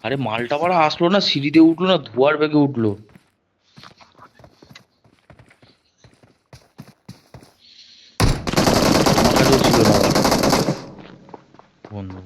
আরে মালটা বাড়া আসলো না, সিঁড়িতে উঠলো না, ধোয়ার বেগে উঠলো। আমার কাছেও ছিল না আবার। বন্ধু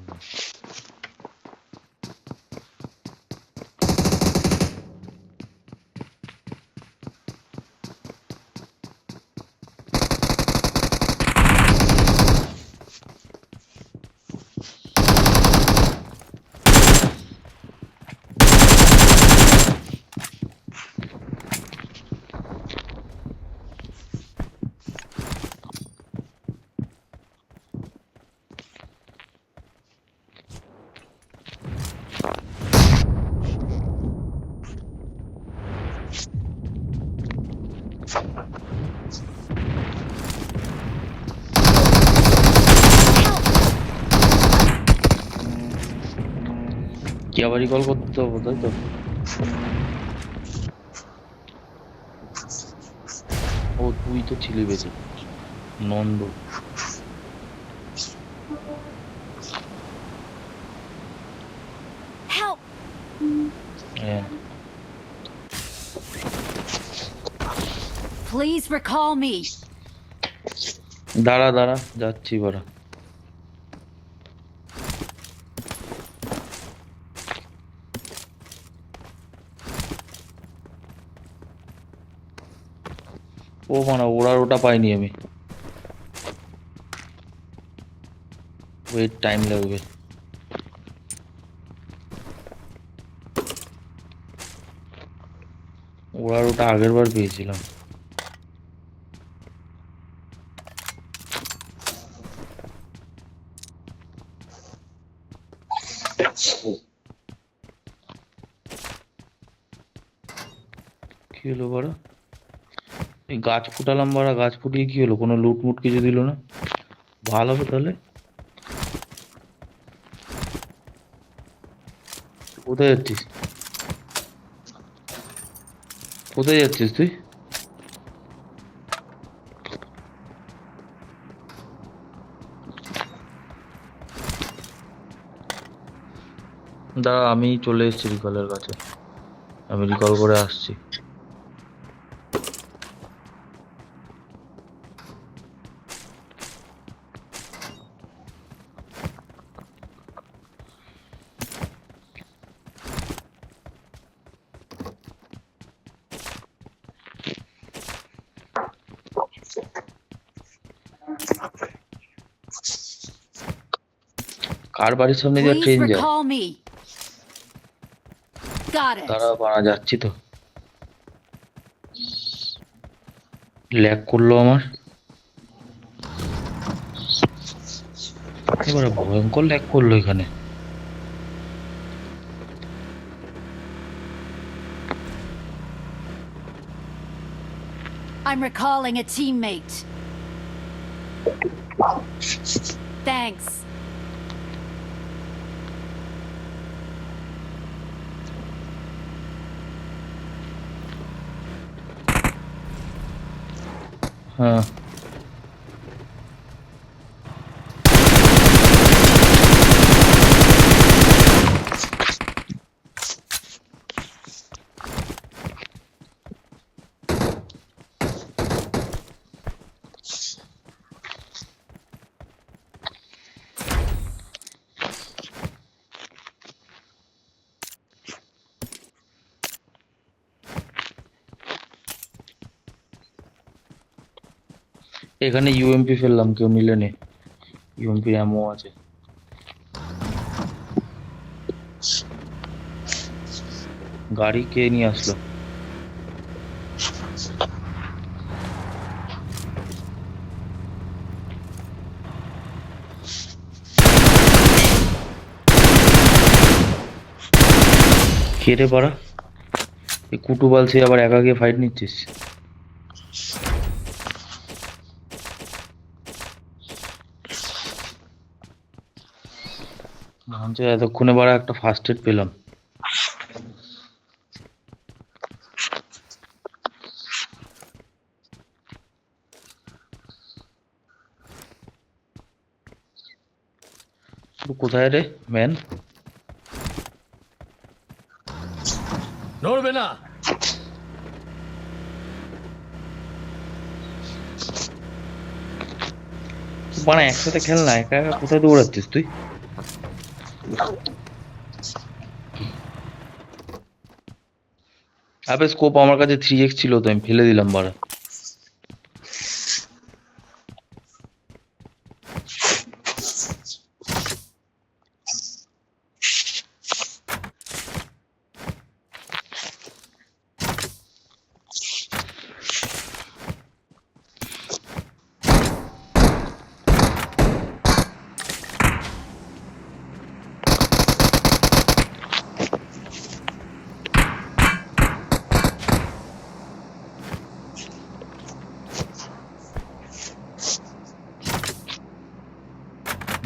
কি আবার রিকল করতে হবে তাই তো? ও তুই তো ছিলি বেঁচে, নন্দ। Help! হ্যাঁ Please recall me. দাঁড়া দাঁড়া, যাচ্ছি বাড়া। ও মানে ওড়ার ওটা পাইনি আমি। ওয়েট, টাইম লাগবে। ওড়ার ওটা আগের বার পেয়েছিলাম। কি হলো বাড়া? এই গাছ ফুটালাম বাড়া, গাছ ফুটিয়ে কি হলো? কোনো লুট মুট কিছু দিল না? ভালো হবে তাহলে। কোথায় যাচ্ছিস? কোথায় যাচ্ছিস তুই? দাঁড়া, আমি চলে এসেছি রিকলের কাছে, আমি রিকল করে আসছি। কার বাড়ির সামনে দিয়ে Please ট্রেন যায়? recall me. Got it. দাঁড়া বাড়া, যাচ্ছি তো। ল্যাগ করলো আমার, এবারে ভয়ঙ্কর ল্যাগ করলো এখানে। I'm recalling a teammate. Thanks. হ্যাঁ এখানে ইউএমপি ফেললাম, কেউ নিলে নে। ইউএমপি অ্যামো আছে। গাড়ি কে নিয়ে আসলো? কে রে পাড়া? এই কুটু বালছি আবার একা গিয়ে ফাইট নিচ্ছিস? মঞ্চ এতক্ষণে বাড়া একটা ফার্স্ট এড পেলাম। কোথায় রে ম্যান? নড়বে না। বাড়া একসাথে খেল না, একা একা কোথায় দৌড়াচ্ছিস তুই? আবে স্কোপ আমার কাছে 3x ছিল তো আমি ফেলে দিলাম বাড়া।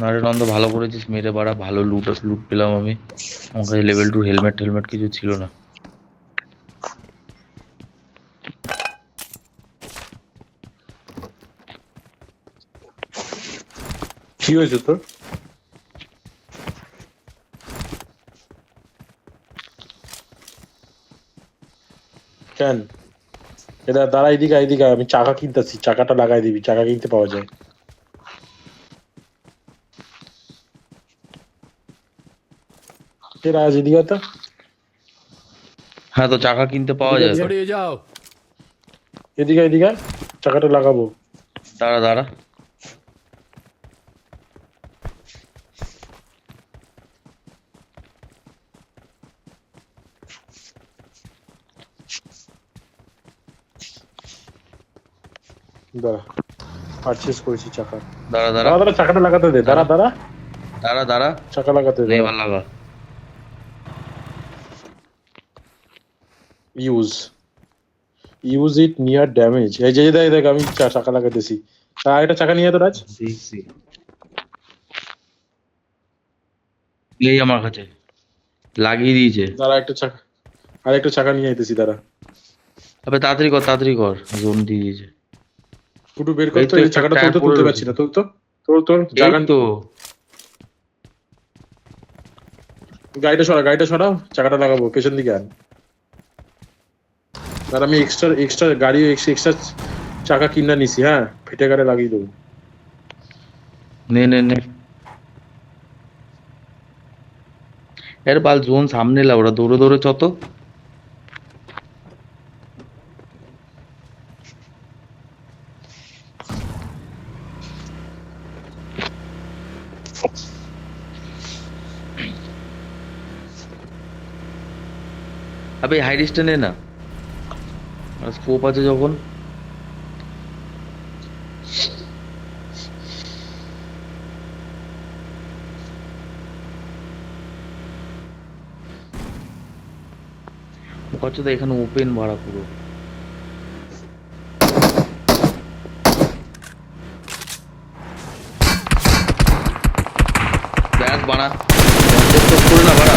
নারে নন্দ ভালো করেছিস মেরে বাড়া, ভালো লুট লুট পেলাম আমি। আমার কাছে লেভেল 2 হেলমেট হেলমেট কিছু ছিল না। কি হয়েছে তোর? কেন এটা দাঁড়া, এদিকে এদিকে আমি চাকা কিনতেছি, চাকাটা লাগাই দিবি, চাকা কিনতে পাওয়া যায়। এরা আজ এদিকে তো হ্যাঁ তো চাকা কিনতে পাওয়া যায় তো। সরিয়ে যাও। এদিকে এদিকে চাকাটা লাগাবো। দাঁড়া দাঁড়া, দাঁড়া পারচেজ করেছি চাকা। দাঁড়া দাঁড়া দাঁড়া দাঁড়া চাকাটা লাগাতে দে, দাঁড়া দাঁড়া দাঁড়া দাঁড়া, চাকা লাগাতে দে। এবার লাগা। Use it near damage. এই যে দেখ দেখ আমি চাকা লাগাতেছি। আর একটা চাকা নিয়ে তো রাজ। দেখছি এই আমার কাছে লাগিয়ে দিয়েছে। দাঁড়া একটা চাকা, আর একটা চাকা নিয়ে আইতেছি, দাঁড়া। আবে তাড়াতাড়ি কর, জোন দিয়ে দিয়েছে। ফুটু বের কর এই তো, তো এই একটা চাকাটা টায়ার তুলতে পড়ে তুলতে রয়েছে। পারছি না। তুল তো, তোর এই জায়গা তো গাড়িটা সরাও, চাকাটা লাগাবো পেছন দিকে আন। আর আমি এক্সট্রা গাড়ি এক্সট্রা চাকা কিনা নিছি, হ্যাঁ ফিটে গাড়ি লাগিয়ে দেবো। নে নে নে, এর বাল জোন সামনে লা, ওরা দৌড়ে দৌড়ে চত। আবে হাই রিস্টে নে না, স্কোপ আছে যখন। কচ্ছ তো এখানে ওপেন ভাড়া পুরো। ব্যাস বাড়া করে না বাড়া।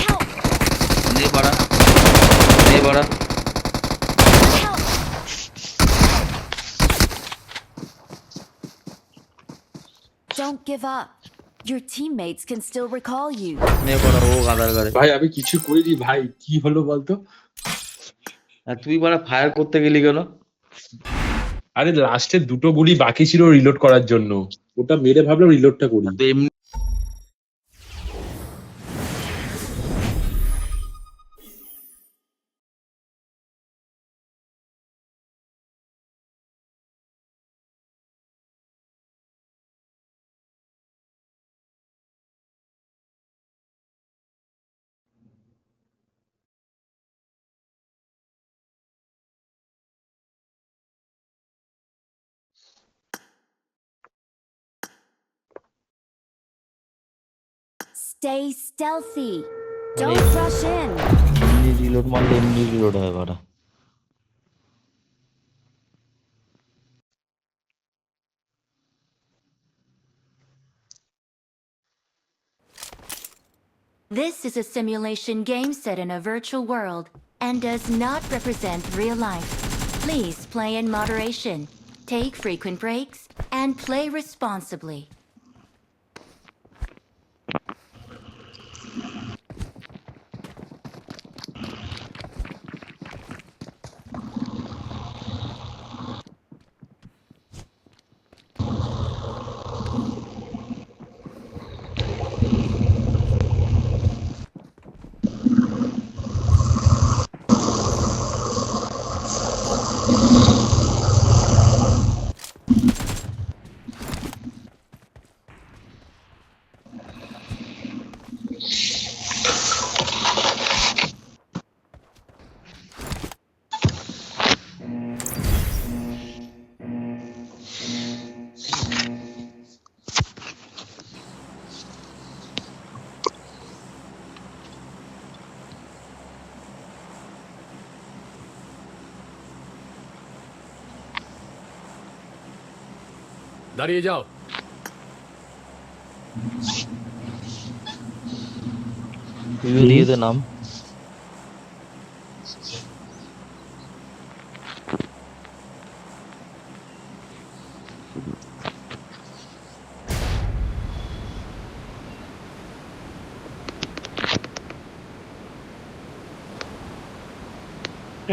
Help! নে বাড়া, নে বাড়া। Help! Don't give up. Your teammates can still recall you. নে বাড়া, ও গাদার গাড়ে। ভাই আমি কিছু করিনি ভাই, কি হলো বলতো? আর তুই বাড়া ফায়ার করতে গেলি কেন? আরে লাস্টে দুটো গুলি বাকি ছিল রিলোড করার জন্য, ওটা মেরে ভাবলাম রিলোডটা করি। তো এমনি Stay stealthy. Don't rush in. Reload মারলে এমনি রিলোড হয় বাড়া। This is a simulation game set in a virtual world and does not represent real life. Please play in moderation, take frequent breaks, and play responsibly. দাঁড়িয়ে যাও। তুইও দিয়ে দে নাম।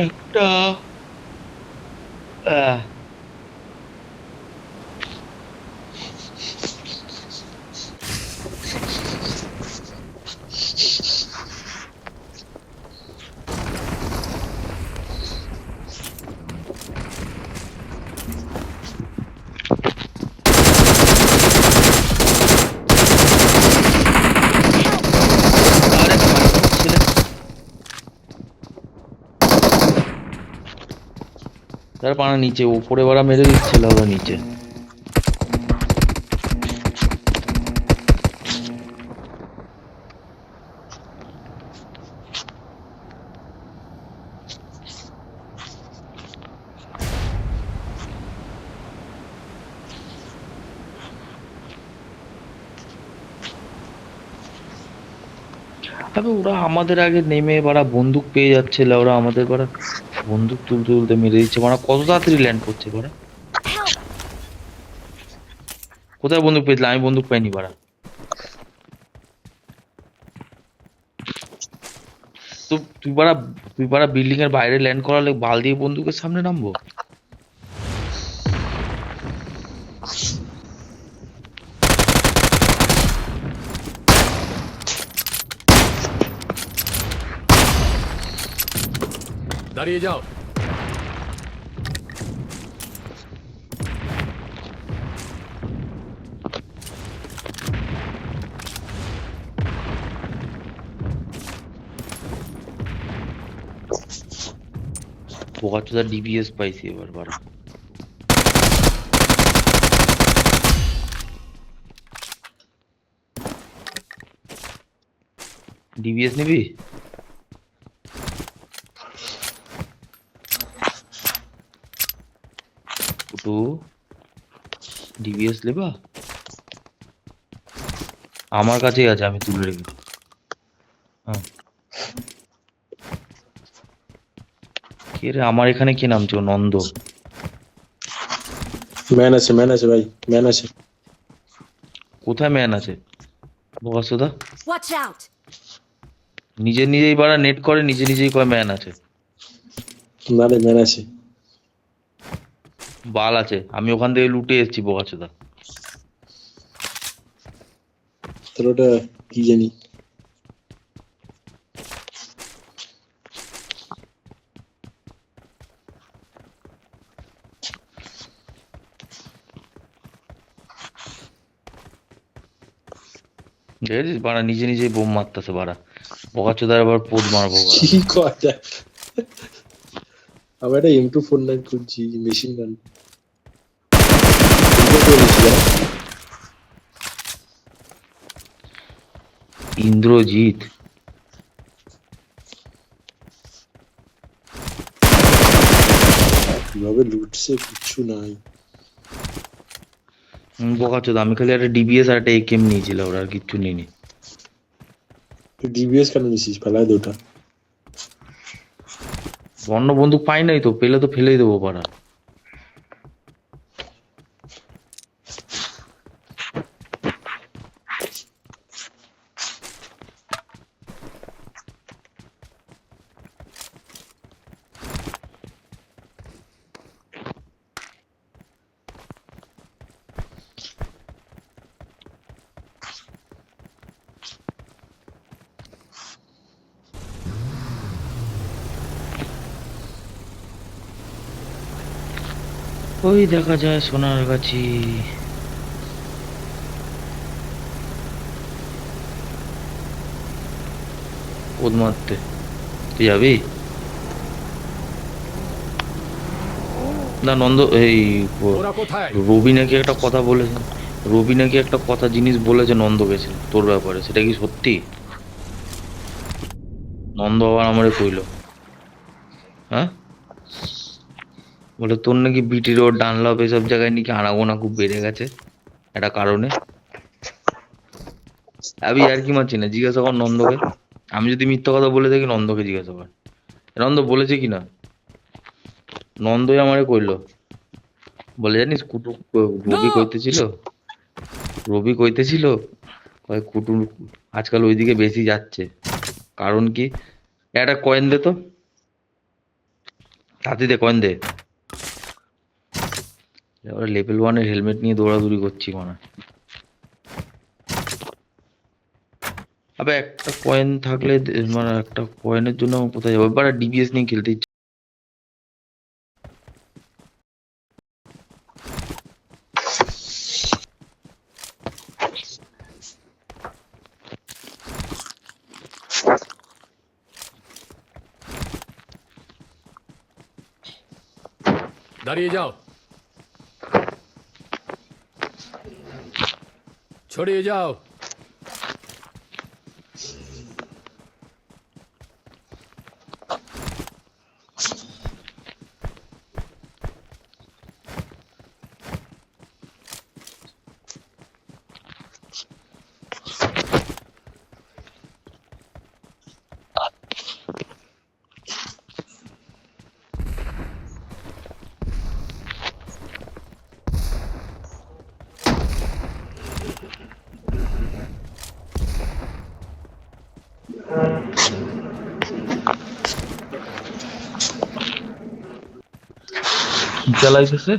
একটা তার পানা নিচে উপরে বাড়া মেরে দিচ্ছিল ওরা নিচে। আবে ওরা আমাদের আগে নেমে বাড়া বন্দুক পেয়ে যাচ্ছিল, ওরা আমাদের বাড়া বন্দুক তুলতে তুলতে মেরে দিচ্ছে। বাড়া কত তাড়াতাড়ি ল্যান্ড করছে বাড়া। কোথায় বন্দুক পেয়েছিল? আমি বন্দুক পাইনি বাড়া। তো তুই বাড়া বিল্ডিং এর বাইরে ল্যান্ড করালে বাল দিয়ে বন্দুকের সামনে নামবো? দাঁড়িয়ে যাও। বোকাচোদা ডিবিএস পাইছি এবার বাড়া। ডিবিএস নিবি? ফুটু ডিবিএস নেবা? আমার কাছেই আছে, আমি তুলে রেখে। হ্যাঁ কে রে আমার এখানে কে নামছে? ও নন্দ। ম্যান আছে ভাই, ম্যান আছে। কোথায় ম্যান আছে? বোকাচোদা Watch out! নিজেই বাড়া নেট করে, নিজেই কয় ম্যান আছে। না রে, ম্যান আছে। বাল আছে, আমি ওখান থেকে লুটে এসেছি বোকাচোদা। তোর ওটা কি জানি। দেখেছিস বাড়া নিজেই বোম মারতেছে বাড়া। বোকাচোদার আবার পোদ মারবো বাড়া। কি কথা! আমি একটা M249 খুঁজছি, মেশিন গান। ইন্দ্রজিৎ কিভাবে লুটছে, কিচ্ছু নাই। বোকাচোদা আমি খালি একটা ডিবিএস আর একটা একেএম নিয়েছিলাম, ওরা আর কিচ্ছু নিইনি। তুই ডিবিএস কেন নিছিস? ফেলায় দে ওটা। অন্য বন্দুক পাই নাই তো, পেলে তো ফেলেই দেবো পাড়া। ওই দেখা যায় সোনার গাছি। ওদ মারতে তুই যাবি না? নন্দ এই ওরা কোথায়? রবি নাকি একটা কথা বলেছে, রবি নাকি একটা কথা জিনিস বলেছে নন্দ গেছিল তোর ব্যাপারে, সেটা কি সত্যি? নন্দ আবার আমারে কইলো, হ্যাঁ, বলে তোর নাকি বিটি রোড ডানলপ এসব জায়গায় নাকি আনাগোনা খুব বেড়ে গেছে একটা কারণে। আমি আর কি মারছি না, জিজ্ঞাসা কর নন্দকে। আমি যদি মিথ্যা কথা বলে থাকি নন্দকে জিজ্ঞাসা কর, নন্দ বলেছে কিনা। নন্দই আমারে কইলো, বলে জানিস কুটু রবি কইতেছিল, রবি কইতেছিল কয় কুটু আজকাল ওইদিকে বেশি যাচ্ছে, কারণ কি? একটা কয়েন দে তো, তাতে দে কয়েন দে। এবার লেভেল 1-এর হেলমেট নিয়ে দৌড়াদৌড়ি করছি মানে। আবে একটা কয়েন থাকলে মানে একটা কয়েনের জন্য আমি কোথায় যাবো? এবার ডিবিএস নিয়ে খেলতে ইচ্ছে। দাঁড়িয়ে যাও, ছড়িয়ে যাও। কি চালাইতেছে?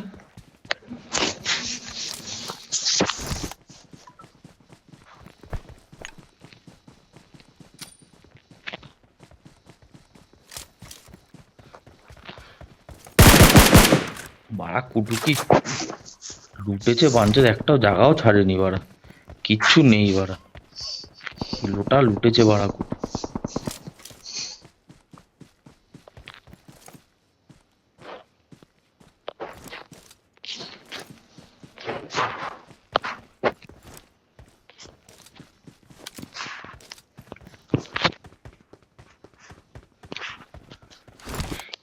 বাড়া কুটু কি লুটেছে বাঞ্চের, একটাও জায়গাও ছাড়েনি বাড়া, কিচ্ছু নেই বাড়া, লোটা লুটেছে বাড়া কুটু।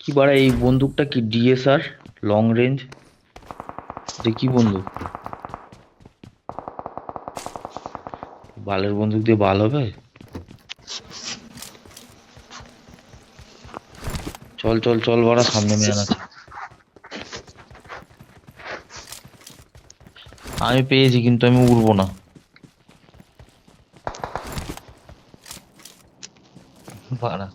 কি বাড়া এই বন্দুকটা কি ডিএসআর লং রেঞ্জ? এটা কি বন্দুক? বালের বন্দুক দিয়ে বাল হবে? চল চল চল বাড়া, সামনে ম্যান আছে। আমি পেয়েছি কিন্তু আমি উড়বো না বাড়া।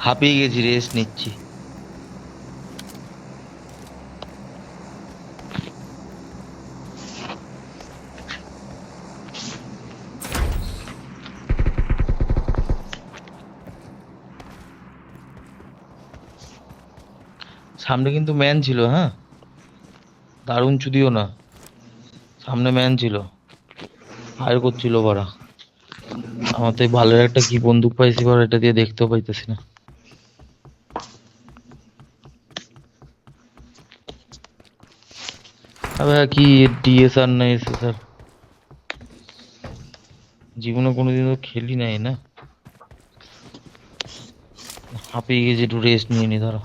হাঁপিয়ে গেছি, রেস্ট নিচ্ছি। সামনে কিন্তু ম্যান ছিল, হ্যাঁ, দারুণ চুদিও না, সামনে ম্যান ছিল, ফায়ার করছিল বাড়া। আমার তো এই ভালো একটা কি বন্দুক পাইছি বাড়া, এটা দিয়ে দেখতেও পাইতেছি না। আবে কি ডিএসআর না এসএসআর, জীবনে কোনোদিন তো খেলি নাই না। হাঁপিয়ে গেছি, একটু রেস্ট নিয়ে নি ধরো।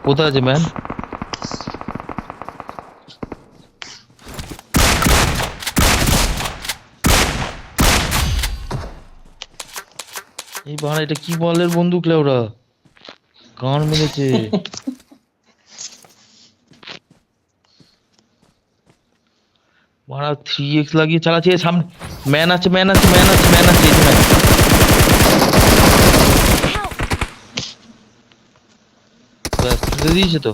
কোথায় আছে ম্যান? এই বাড়া, এটা কি বলের বন্দুক লেওরা, গান মেরেছে। বাড়া 3x লাগিয়ে চালাচ্ছে। সামনে ম্যান আছে, ম্যান আছে, ম্যান আছে, ম্যান আছে, এই যে ম্যান। ব্যাস, তুলে দিয়েছে তো।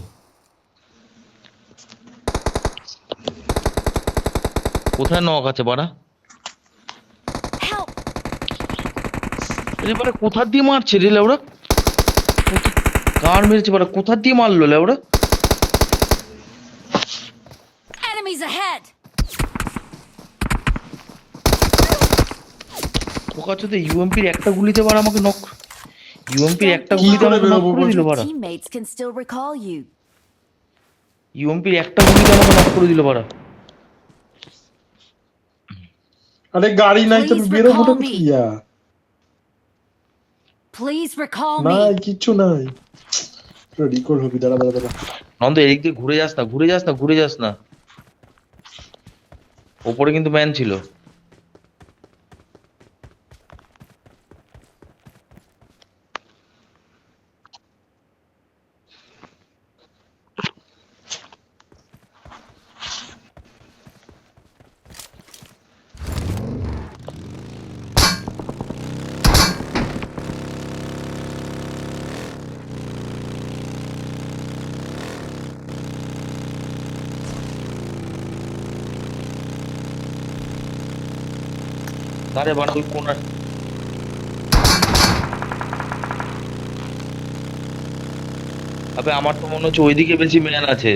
কোথায় নক আছে বাড়া? Help! এবারে কোথা দিয়ে মারছে রে লেওরা? কার মেরেছে বাড়া? কোথা দিয়ে মারলো লেওরা? Enemies ahead! ওকাচোতে ইউএমপির একটা গুলিতে বাড়া আমাকে নক, ইউএমপির একটা Don't গুলিতে give আমাকে up. নক করে দিল Your বাড়া। teammates can still recall you. ইউএমপির একটা গুলিতে আমাকে নক করে দিল বাড়া। আরে গাড়ি নাই তো Please বেরোবো recall না me. ইয়া, Please recall নাই me. কিচ্ছু নাই। রিকল হবি, দাঁড়া দাঁড়া দাঁড়া। নন্দ এদিক দিয়ে ঘুরে যাস না, ঘুরে যাস না, ঘুরে যাস না। ওপরে কিন্তু ম্যান ছিল। আরে বাড়া ওই কোনার, আবে আমার তো মনে হচ্ছে ওইদিকে বেশি ম্যান আছে।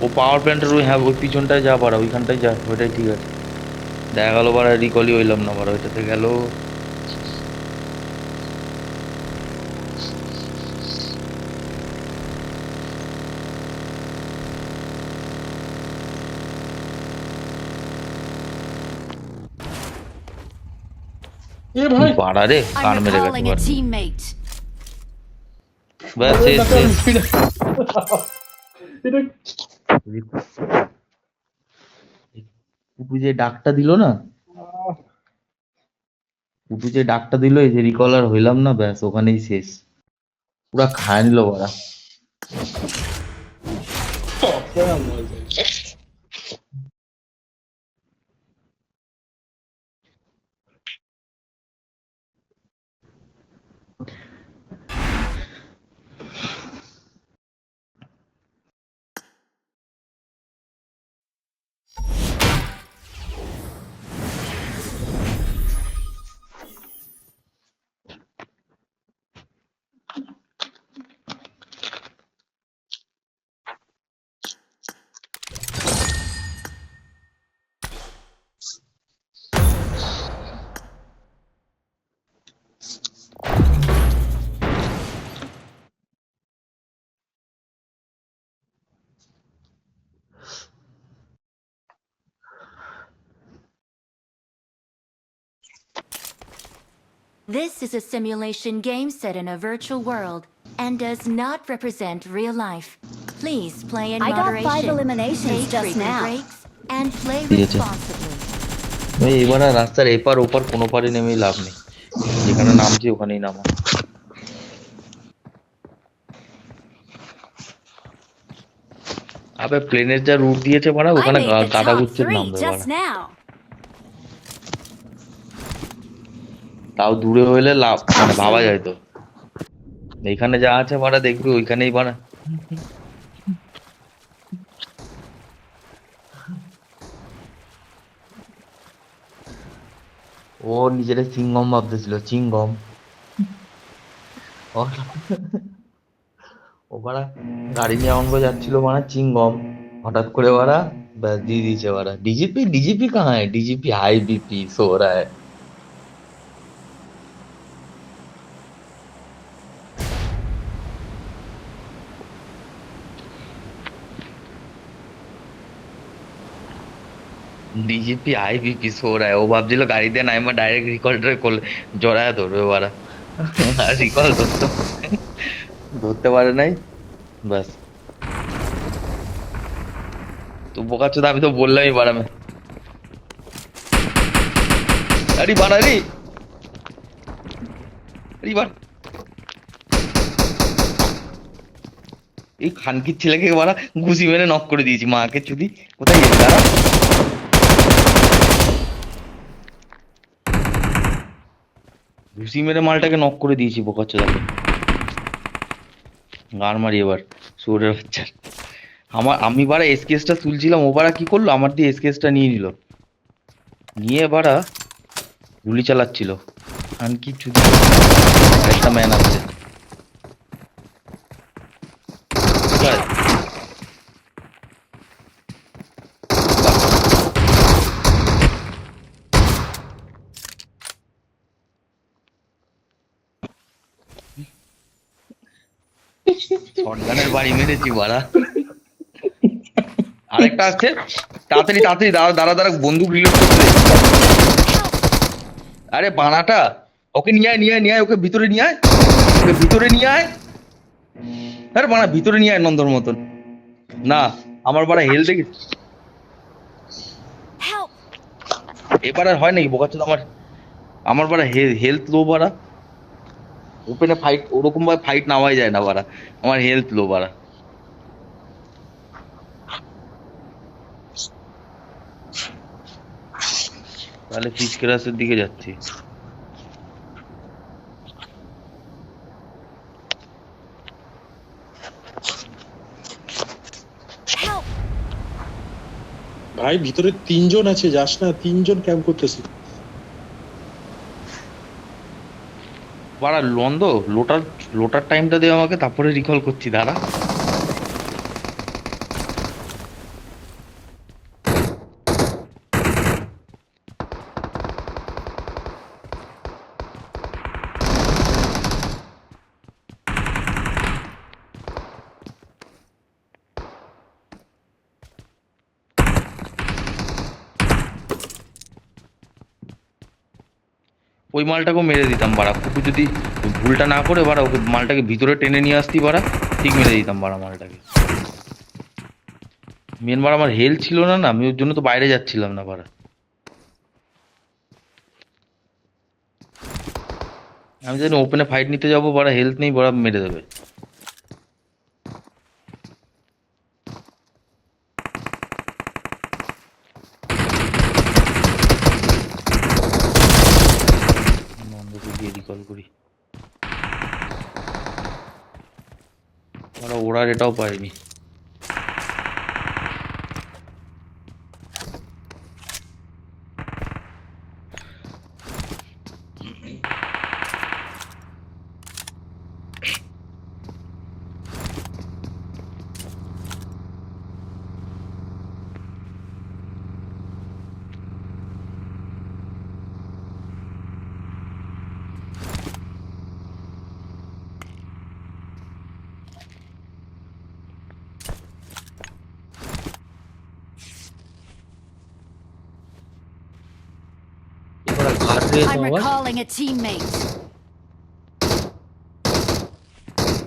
ও পাওয়ার প্ল্যান্টের ওই, হ্যাঁ ওই পিছনটায় যা বাড়া, ওইখানটায় যা, ওইটাই ঠিক আছে। দেখা গেল বাড়া রিকলই হইলাম না বাড়া, ওইটাতে গেল। এ ভাই বাড়া রে, কান I'm মেরে গেছে recalling a বাড়া। teammate. ব্যাস শেষ শেষ। এটা পুটু যে ডাকটা দিল না, পুটু যে ডাকটা দিল, এই যে রিকলার হইলাম না, ব্যাস ওখানেই শেষ। পুরা খায় নিল বাড়া। This is a simulation game set in a virtual world and does not represent real life. Please play in I got moderation. 5 eliminations Take just frequent now. breaks and play ঠিক আছে। responsibly. ওই এবার আর রাস্তার এপার ওপার কোনো পারে নেমেই লাভ নেই, যেখানে নামছি ওখানেই নামা। আবে প্লেনের যা রুট দিয়েছে বাড়া, I ওখানে made the গাদা top গুচ্ছের 3 নামবে just বাড়া। now. তাও দূরে হইলে লাভ, মানে ভাবা যায় তো। এইখানে যা আছে বাড়া দেখবি ওইখানেই বাড়া। ও নিজেরা চিংগম ভাবতেছিল, চিংগম। ও বাড়া গাড়ি নিয়ে অঙ্গ যাচ্ছিল বাড়া, চিংগম হঠাৎ করে বাড়া ব্যাস দিয়ে দিয়েছে বাড়া। ডিজিপি, ডিজিপি কাহা হ্যায়? ডিজিপি হাই बीपी सो रहा है। ডিজিপি হাই बीपी सो रहा है। ও ভাবছিল গাড়িতে নাইমা ডাইরেক্ট রিকল জড়ায় ধরবে বাড়া, আর রিকল ধরতো। ধরতে পারে নাই, ব্যাস। তো বোকাচোদা, আমি তো বললামই বাড়ামে। আরে বাড়া রে, আরে বাড়। এই খানকির ছেলেকে বাড়া ঘুষি মেরে নক করে দিয়েছি, মাকে চুদি। কোথায় গেছে দাঁড়া। ঘুষি মেরে মালটাকে নক করে দিয়েছি বোকাচোদাকে। গান মারি এবার শুয়োরের বাচ্চা। আমি বাড়া এসকেএসটা তুলছিলাম, ও বাড়া কি করলো, আমার দিয়ে এসকেএসটা নিয়ে নিল, নিয়ে বাড়া গুলি চালাচ্ছিল। খানকি চুদি, একটা ম্যান আছে। কোথায়? শটগানের বাড়ি মেরেছি বাড়া। আরেকটা আসছে, তাড়াতাড়ি তাড়াতাড়ি, দাঁড়া দাঁড়া দাঁড়া, বন্দুক রিলোড করতে। আরে বানাটা, ওকে নিয়ে আয় নিয়ে আয় নিয়ে আয়, ওকে ভিতরে নিয়ে আয়, ওকে ভিতরে নিয়ে আয়। আরে বানা ভিতরে নিয়ে আয় নন্দর মতন। না আমার বাড়া হেল দেখে Help! এবার আর হয় নাকি বোকাচ্ছ আমার। আমার বাড়া হেলথ লো বাড়া, ওপেনে ফাইট ওরকম ভাবে ফাইট নামাই যায় না বাড়া, আমার হেলথ লো বাড়া। তাহলে ফিশ ক্রাসের দিকে যাচ্ছি। Help! ভাই ভিতরে 3 জন আছে, যাস না, 3 জন ক্যাম্প করতেছে। বাড়া লন্দ, লোটার লোটার টাইমটা দে আমাকে, তারপরে রিকল করছি দাঁড়া। ওই মালটাকেও মেরে দিতাম বাড়া, ফুটু যদি ভুলটা না করে বাড়া ওকে মালটাকে ভিতরে টেনে নিয়ে আসতি বাড়া, ঠিক মেরে দিতাম বাড়া মালটাকে। মেন বাড়া আমার হেলথ ছিল না, না আমি ওর জন্য তো বাইরে যাচ্ছিলাম না বাড়া। আমি জানি ওপেনে ফাইট নিতে যাবো বাড়া, হেলথ নেই বাড়া, মেরে দেবে। নন্দকে দিয়ে রিকল করি বাড়া, ওরা এটাও পারেনি। এবার ঘাট রে I'm তোমার। recalling a teammate.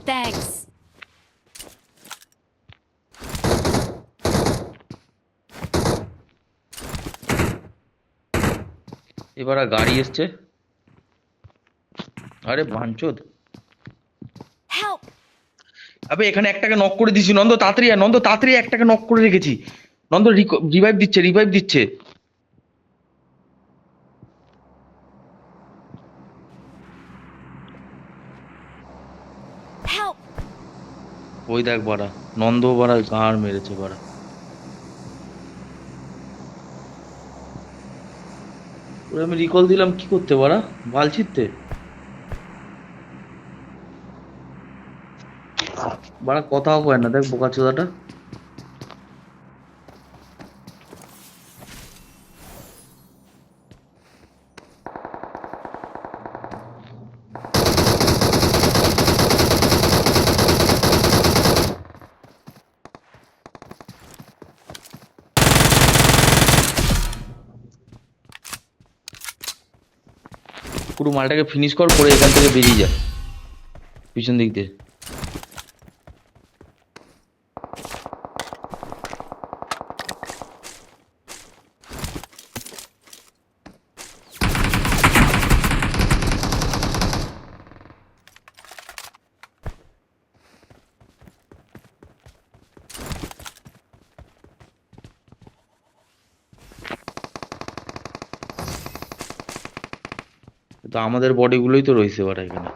Thanks. এবার আর গাড়ি এসছে। আরে বাঞ্চোদ, Help! আবে এখানে একটাকে নক করে দিছি। নন্দ তাড়াতাড়ি আয়, নন্দ তাড়াতাড়ি আয়, একটাকে নক করে রেখেছি। নন্দ রিভাইভ দিচ্ছে, রিভাইভ দিচ্ছে। Help! ওই দেখ বাড়া, নন্দ বাড়া গাঁড় মেরেছে বাড়া। ওরে আমি রিকল দিলাম কি করতে বাড়া, বাল ছিটতে বাড়া, কথাও কয় না দেখ বোকাচোদাটা। পুরো মালটাকে ফিনিশ কর, করে এখান থেকে বেরিয়ে যা পিছন দিক দিয়ে। তো আমাদের বডিগুলোই তো রয়েছে বাড়া এখানে।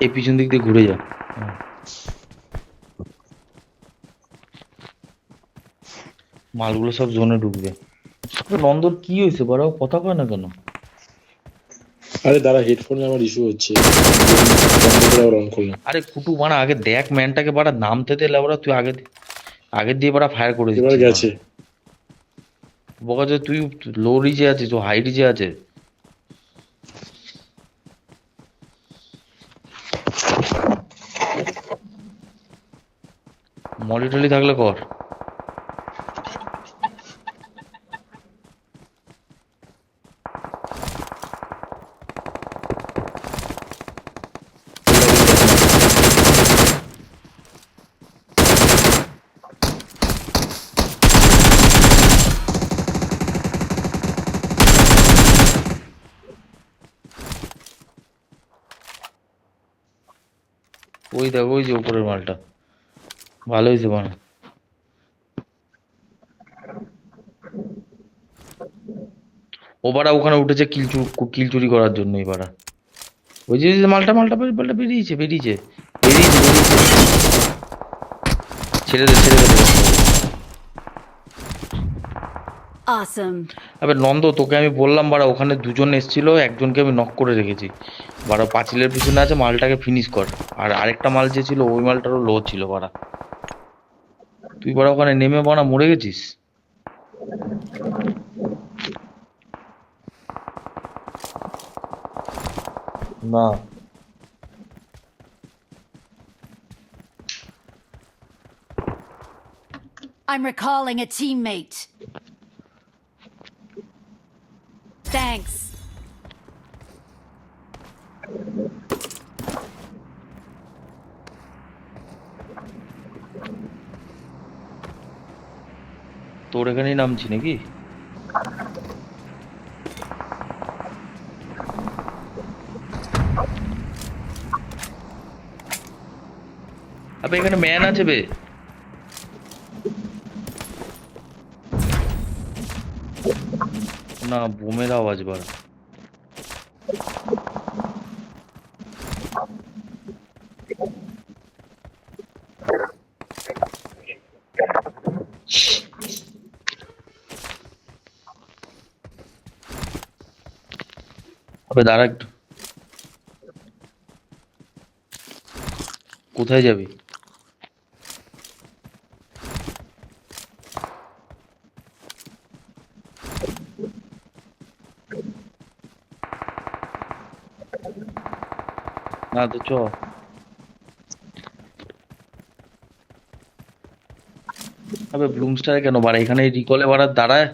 এই পিছন দিক দিয়ে ঘুরে যা। হ্যাঁ। মালগুলো সব জোনে ঢুকবে। নন্দর কি হয়েছে বাড়াও, কথা কয় না কেন? আরে দাঁড়া, হেডফোনে আমার ইস্যু হচ্ছে, বন্ধ করে আবার অন করলাম। আরে ফুটু বাড়া আগে দেখ ম্যানটাকে বাড়া নামতে দে লেবরা, তুই আগে দিয়ে বাড়া ফায়ার করে এবার দিচ্ছিস গেছে। বকা যে তুই লো রিজে আছিস, ও হাই রিজে আছে। মলি টলি থাকলে কর। ওই দেখ ওই যে উপরের মালটা ভালো হয়েছে বানা। ও বাড়া ওখানে উঠেছে কিল চুরি করার জন্য। এবারা ওই যে মালটা মালটা মালটা বেরিয়েছে বেরিয়েছে বেরিয়েছে বেরিয়েছে। ছেড়ে দে। Awesome. আবে নন্দ, তোকে আমি বললাম বাড়া ওখানে দুজন এসেছিল, একজনকে আমি নক করে রেখেছি। বাড়া পাঁচিলের পিছনে আছে, মালটাকে ফিনিশ কর। আর আরেকটা মাল যে ছিল ওই মালটারও লো ছিল বাড়া। তুই বাড়া ওখানে নেমে বাড়া মরে গেছিস। না I'm recalling a teammate. Thanks. তোর এখানেই নামছি নাকি? আবে এখানে ম্যান আছে বে। না বোমের আওয়াজ বার। আবে দাঁড়া একটু, কোথায় যাবি? না তো চ। আবে ব্লুমস্টারে কেন বাড়া, এখানে রিকলে বাড়া দাঁড়ায়।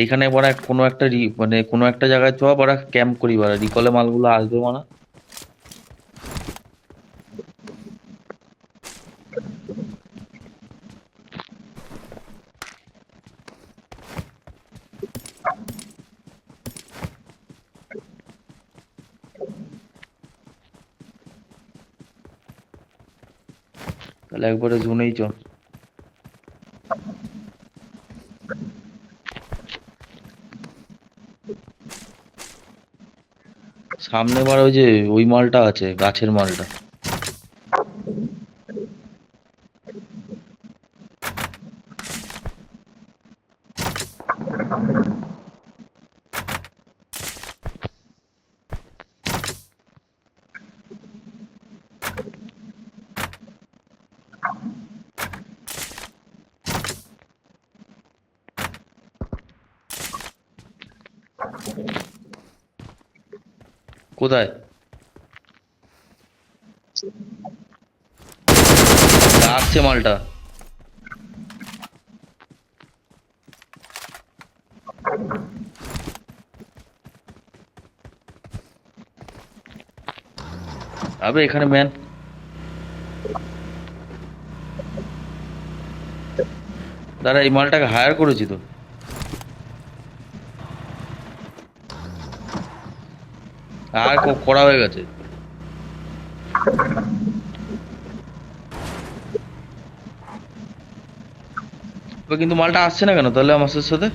এখানে বাড়া কোনো একটা মানে কোনো একটা জায়গায় চ বাড়া, ক্যাম্প করি বাড়া, রিকলে মালগুলো আসবে মানা। তাহলে একবারে জোনেই চ। সামনে বার ওই যে ওই মালটা আছে, গাছের মালটা। কোথায় আসছে মালটা? আবে এখানে ম্যান। দাঁড়া এই মালটাকে হায়ার করেছি তো। আর করা হয়ে গেছে। কিন্তু মালটা আসছে না কেন তাহলে আমার সাথে?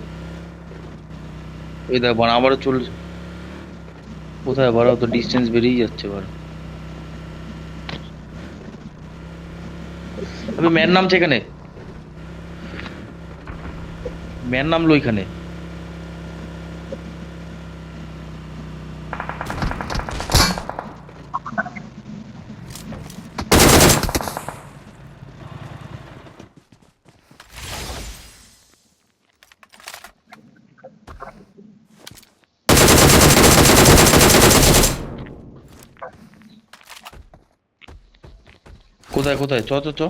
ওই দেখ বাড়া আবারও চলছে। কোথায় বাড়া তো ডিস্টেন্স বেরিয়ে যাচ্ছে বাড়া। আমি ম্যান নামছে এখানে, ম্যান নামলো এখানে। কোথায় কোথায়? চ চ চ।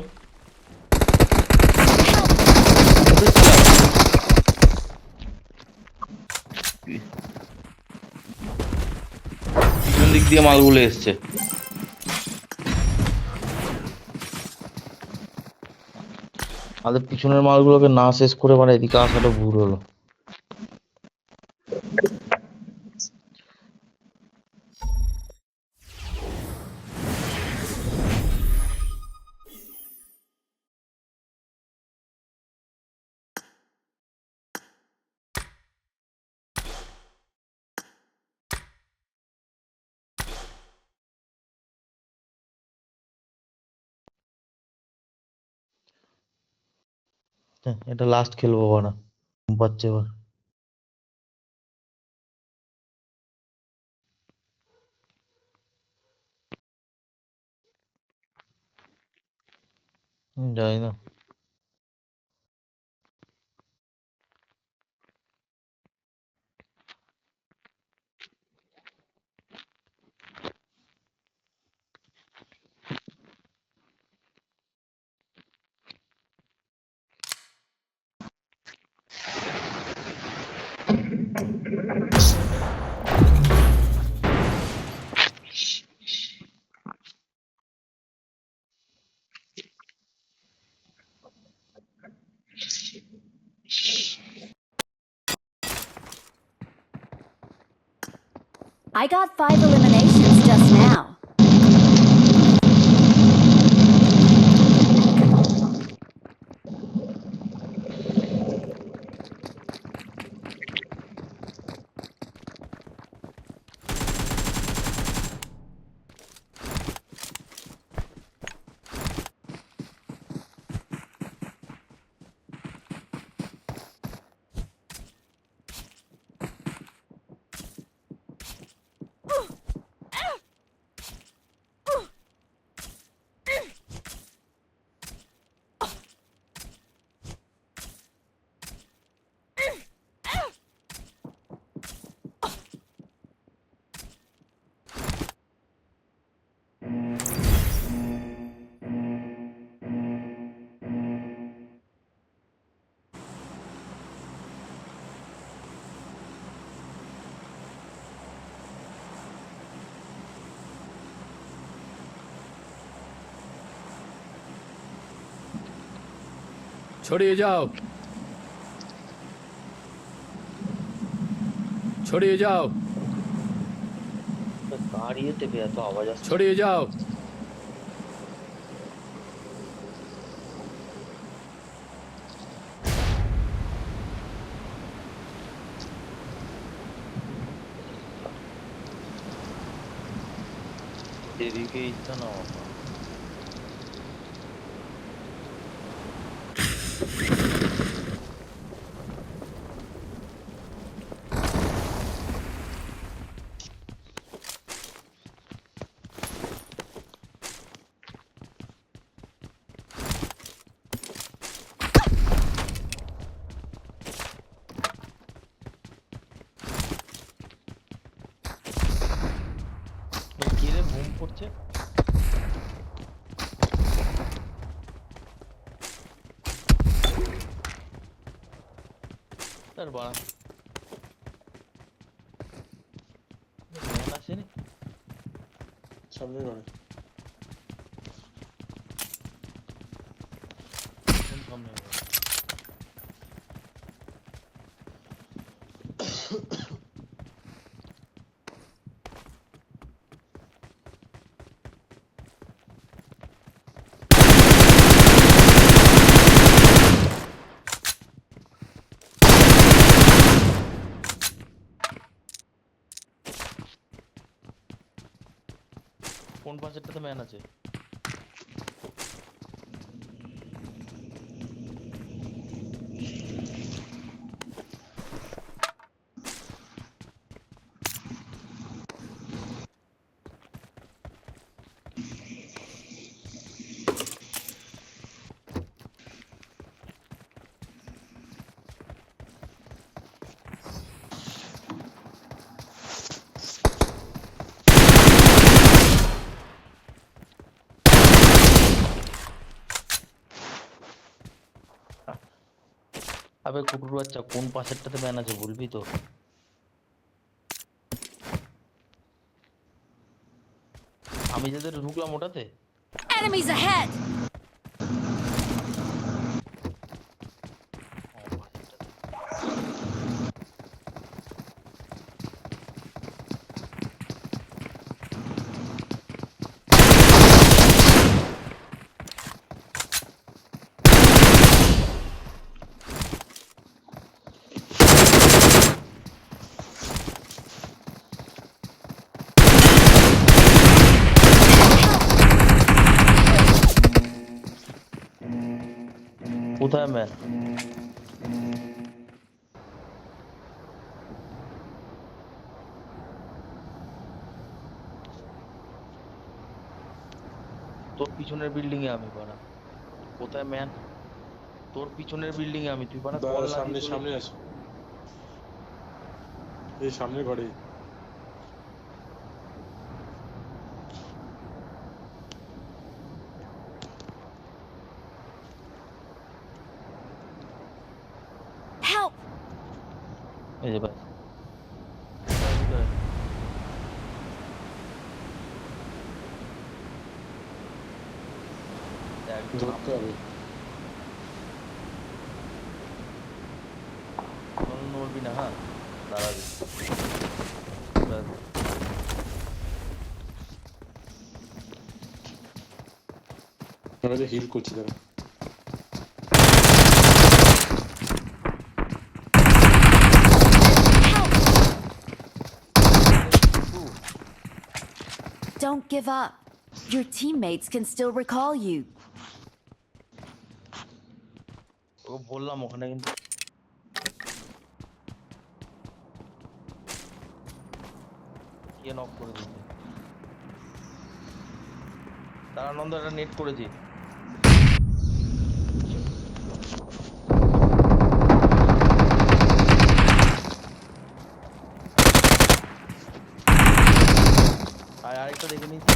পিছন দিক দিয়ে মালগুলো এসছে। আমাদের পিছনের মালগুলোকে না শেষ করে মানে এদিকে আসাটা ভুল হলো। এটা লাস্ট খেলবো বানা, ঘুম পাচ্ছে এবার। জানি না। I got 5 eliminations just now. ছড়িয়ে যাও, ছড়িয়ে যাও, গাড়িতে এত আওয়াজ আসছে। ছড়িয়ে যাও। এদিকে ইচ্ছা না বাবা। কি রে বুম পড়ছে? তার বাড়া আসেনি সামনে নয়। সামনে কোন পাশেরটাতে ম্যান আছে? আবে কুকুর বাচ্চা, কোন পাশেরটাতে ম্যান আছে বলবি তো? আমি যাদের ঢুকলাম ওটাতে? Enemies ahead! কোথায় ম্যান? তোর পিছনের বিল্ডিং এ আমি পারা। কোথায় ম্যান? তোর পিছনের বিল্ডিং এ আমি, তুই পারা কল দাঁড়া, লাগিয়ে সামনে আসো, এই সামনের ঘরে। Help! এই যে ভাই ধরতে হবে। নড়বি না, হ্যাঁ দাঁড়াবি। হিল করছি দাঁড়া। Don't give up. Your teammates can still recall you. ওকে বললাম ওখানে কিন্তু কে নক করে দিয়েছে। তারা আনন্দ একটা নেট করেছি। আর আরেকটা দেখে নিচ্ছি।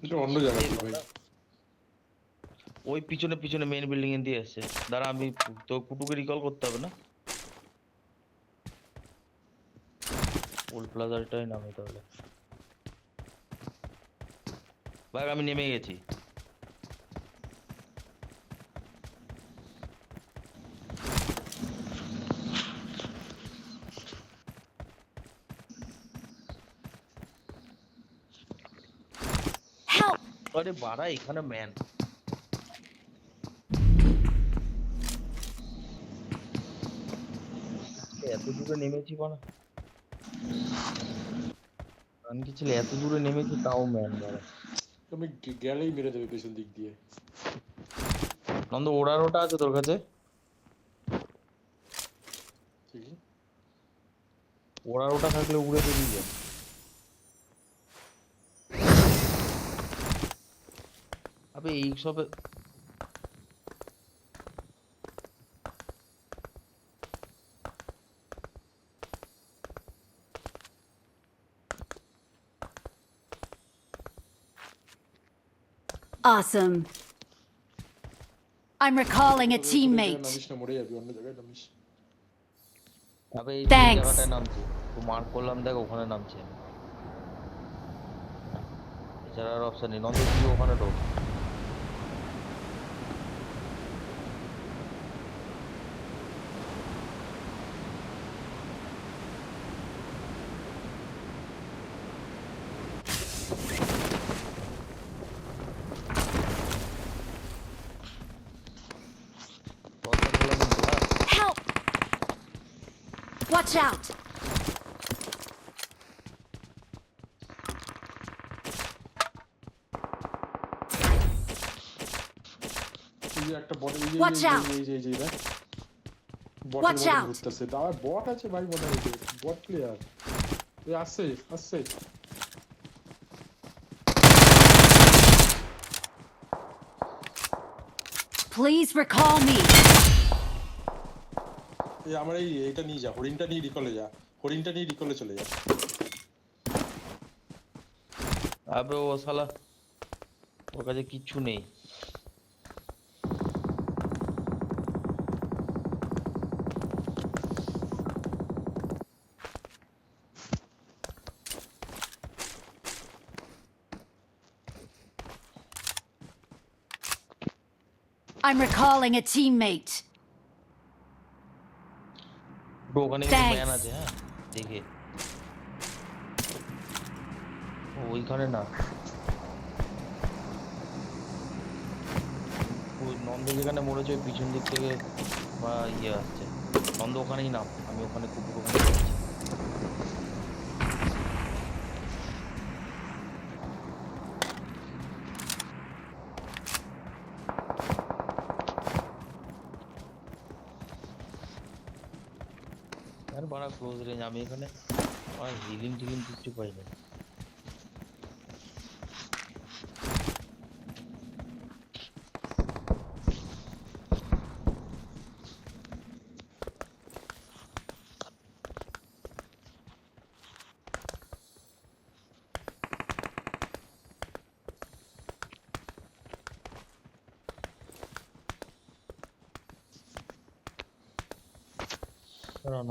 এটা অন্য জায়গায় ভাই। ওই পিছনে পিছনে মেইন বিল্ডিং এ দিয়ে আসছে। দাঁড়া, আমি তো কুটুকে রিকল করতে হবে না? ওল্ড প্লাজারটাই নামে তাহলে। ভাই আমি নেমে গেছি। Help! আরে বাড়া, এখানে ম্যান। এত দূরে নেমেছি বাড়া, আমি কি ছিল এত দূরে নেমেছি তাও ম্যান বাড়া। তুমি গেলেই মেরে দেবে পেছন দিক দিয়ে। নন্দ ওড়ার ওটা আছে তোর কাছে? ঠিক ওড়ার ওটা থাকলে উড়ে বেরিয়ে যায়। আবে এই সবে Awesome. I'm recalling a teammate. Name is না, মরে যাবি, অন্য জায়গায় নামিস। আবে এই Thanks. জায়গাটায় নামছে, তো মার্ক করলাম দেখ, ওখানে নামছে। এছাড়া আর অপশন নেই। নন্দ তুই ওখানে ঢোক। Watch out! এই যে একটা বট, এই যে Watch out! দেখ বটের Watch মতো out! ঘুরতেছে, তার বট আছে ভাই, বটের মধ্যে বট প্লেয়ার। এই আসছে আসছে, Please recall me. এই আমার এইটা নিয়ে যা, হরিণটা নিয়ে রিকলে যা, হরিণটা নিয়ে রিকলে চলে যা। আবে ও শালা, ওর কাছে কিচ্ছু নেই। I'm recalling a teammate. Bro ওখানে Thanks. ম্যান আছে, হ্যাঁ দেখে। ও ওইখানে না, ওই নন্দ যেখানে মরেছে ওই পিছন দিক থেকে বা ইয়ে আসছে। নন্দ ওখানেই নাম, আমি ওখানে কুকুর ওখানে যাচ্ছি। আর বড় ক্লোজ রেঞ্জ, আমি এখানে হিলিং টিলিং কিছু পাই না।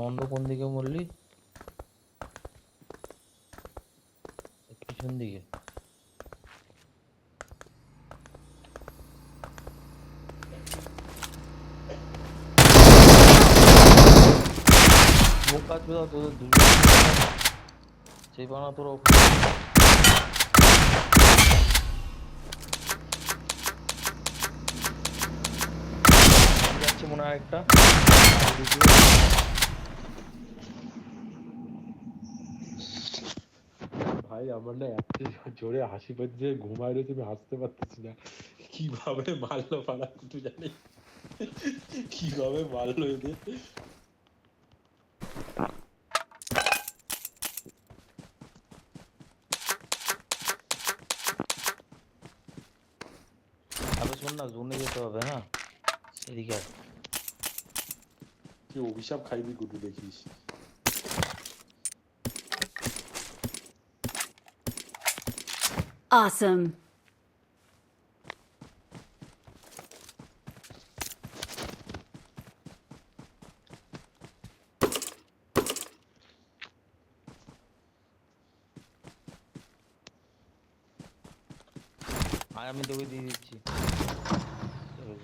নন্দ কোন দিকে মরলি? পিছন দিকে। মুখ কাটবে দাও তোদের দুজন, সেই বানা তোরা যাচ্ছে মনে হয় একটা। ভাই আমার না এত জোরে হাসি পাচ্ছে, ঘুমায় রয়েছে, আমি হাসতে পারতেছি না। কিভাবে মারলো পাড়া কুটু জানি, কিভাবে মারলো এদের। আবে শোন না, জোনে যেতে হবে, হ্যাঁ এদিকে আয়। কি অভিশাপ খাইবি কুটু দেখিস। Awesome. আয় আমি তোকে দিয়ে দিচ্ছি,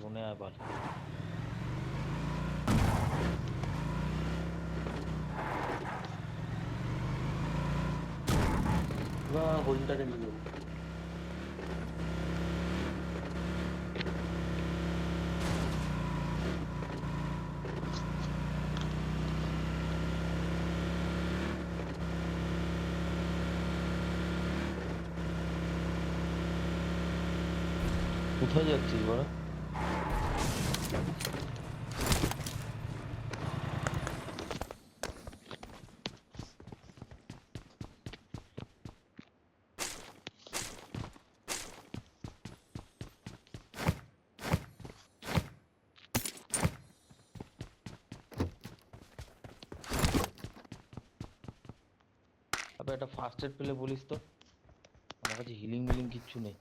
জোনে আয় ভালো। হরিণটাকে নিয়ে যাবো। কোথায় যাচ্ছিস বড়? আবে একটা ফার্স্ট এড পেলে বলিস তো, আমার কাছে হিলিং মিলিং কিচ্ছু নেই।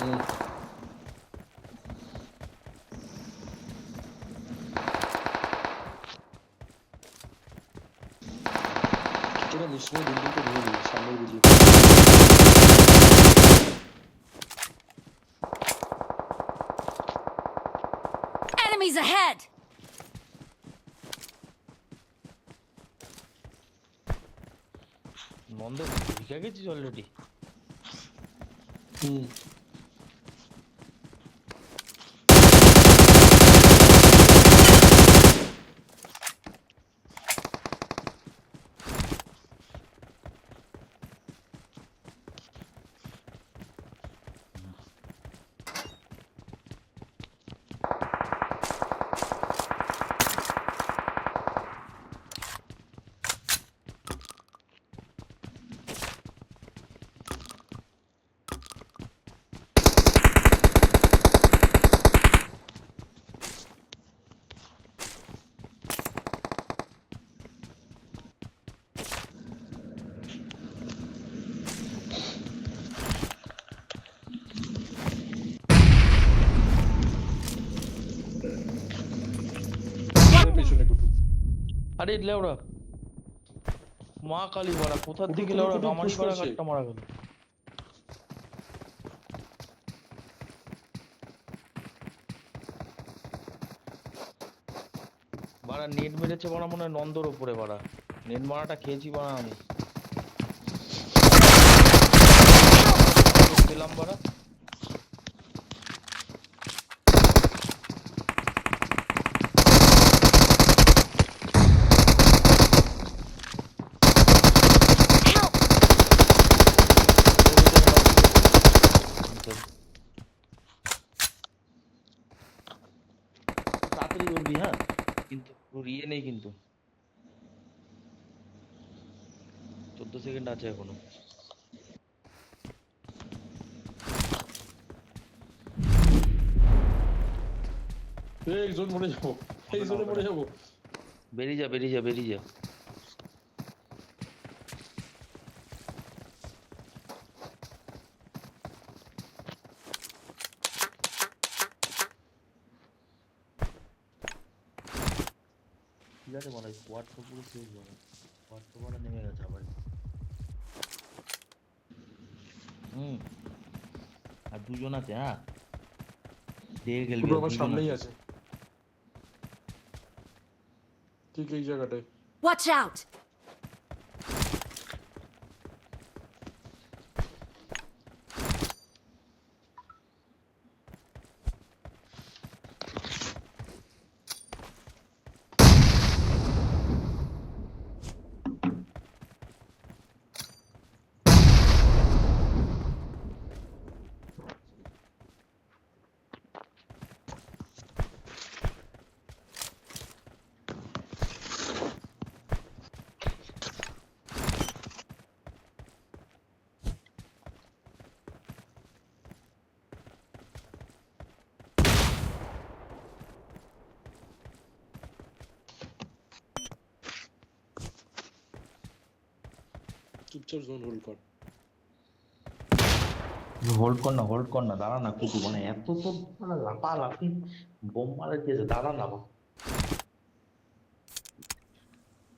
হুম। তোরা মিশনের বিল্ডিংটা নিয়ে নিবি, সামনের বিল্ডিং। Enemies ahead! নন্দ ঢুকে গেছিস অলরেডি? হুম। পেছনে কুটু। আরে লেওড়া, মা কালী মারা কোথার কুটু, থেকে কুটু, লেওড়া কুটু, গামারি push মারা করছে। কাটটা মারা গেল। বাড়া নেট মেরেছে বাড়া, মনে হয় নন্দর ওপরে বাড়া। নেট মারাটা খেয়েছি বাড়া আমি। পেলাম বাড়া। Help! তাড়াতাড়ি করবি হ্যাঁ, কিন্তু তোর ইয়ে নেই কিন্তু, 14 সেকেন্ড আছে এখনো। এই জোন মরে যাবো, এই জোনে মরে যাবো। বেরিয়ে যা বেরিয়ে যা বেরিয়ে যা। ঠিক আছে মানে স্কোয়াড তো পুরো শেষ হবে, স্কোয়াড তো বড় নেমে গেছে আবার। হুম, আর দুজন আছে হ্যাঁ, দেখে খেলবি, কুটু আর আমার দুজন সামনেই আছে। আছে, ঠিক এই জায়গাটায়। Watch out! চুপচাপ জোন হোল্ড কর। হোল্ড কর না, দাঁড়া না কুকু, মানে এত তো মানে লাফালাফি বোম মারা দিয়েছে, দাঁড়া না বা।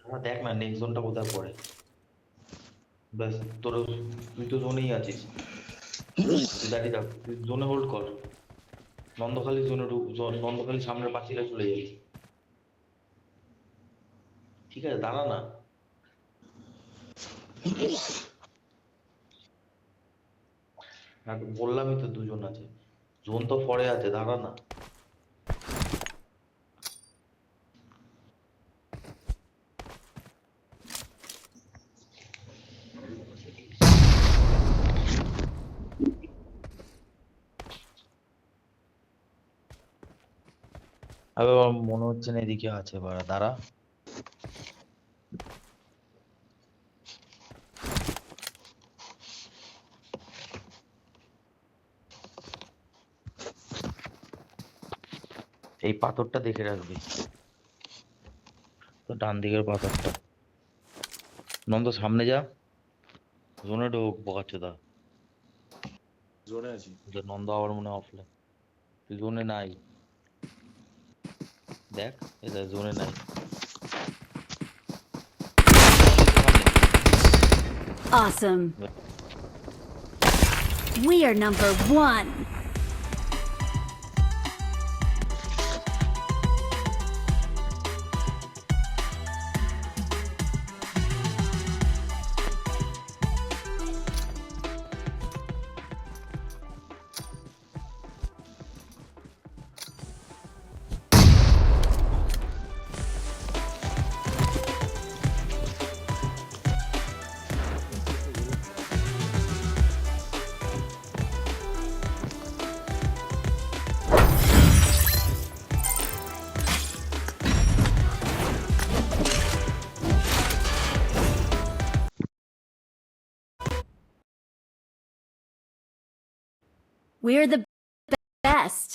দাঁড়া, দেখ না নেক্সট জোনটা কোথায় পড়ে। ব্যাস তোর, তুই তো জোনেই আছিস, তুই দাঁড়িয়ে থাক, তুই জোনে হোল্ড কর। নন্দখালি জোনে নন্দখালি সামনের পাঁচিলে চলে যাবি। ঠিক আছে দাঁড়া না। বললামই তো দুজন আছে, জোন তো পরে আছে, দাঁড়া না। আবে আমার মনে হচ্ছে না এদিকে আছে, বাড়া দাঁড়া। এই পাথরটা দেখে রাখবি, তো ডান দিকের পাথরটা। নন্দ সামনে যা, জোনে ঢোক বোকাচ্চোদা। জোনে আছি। নন্দ আবার মনে অফলাইন, তুই জোনে নাই, দেখ এটা জোনে নাই। Awesome. We are number one. We're the best.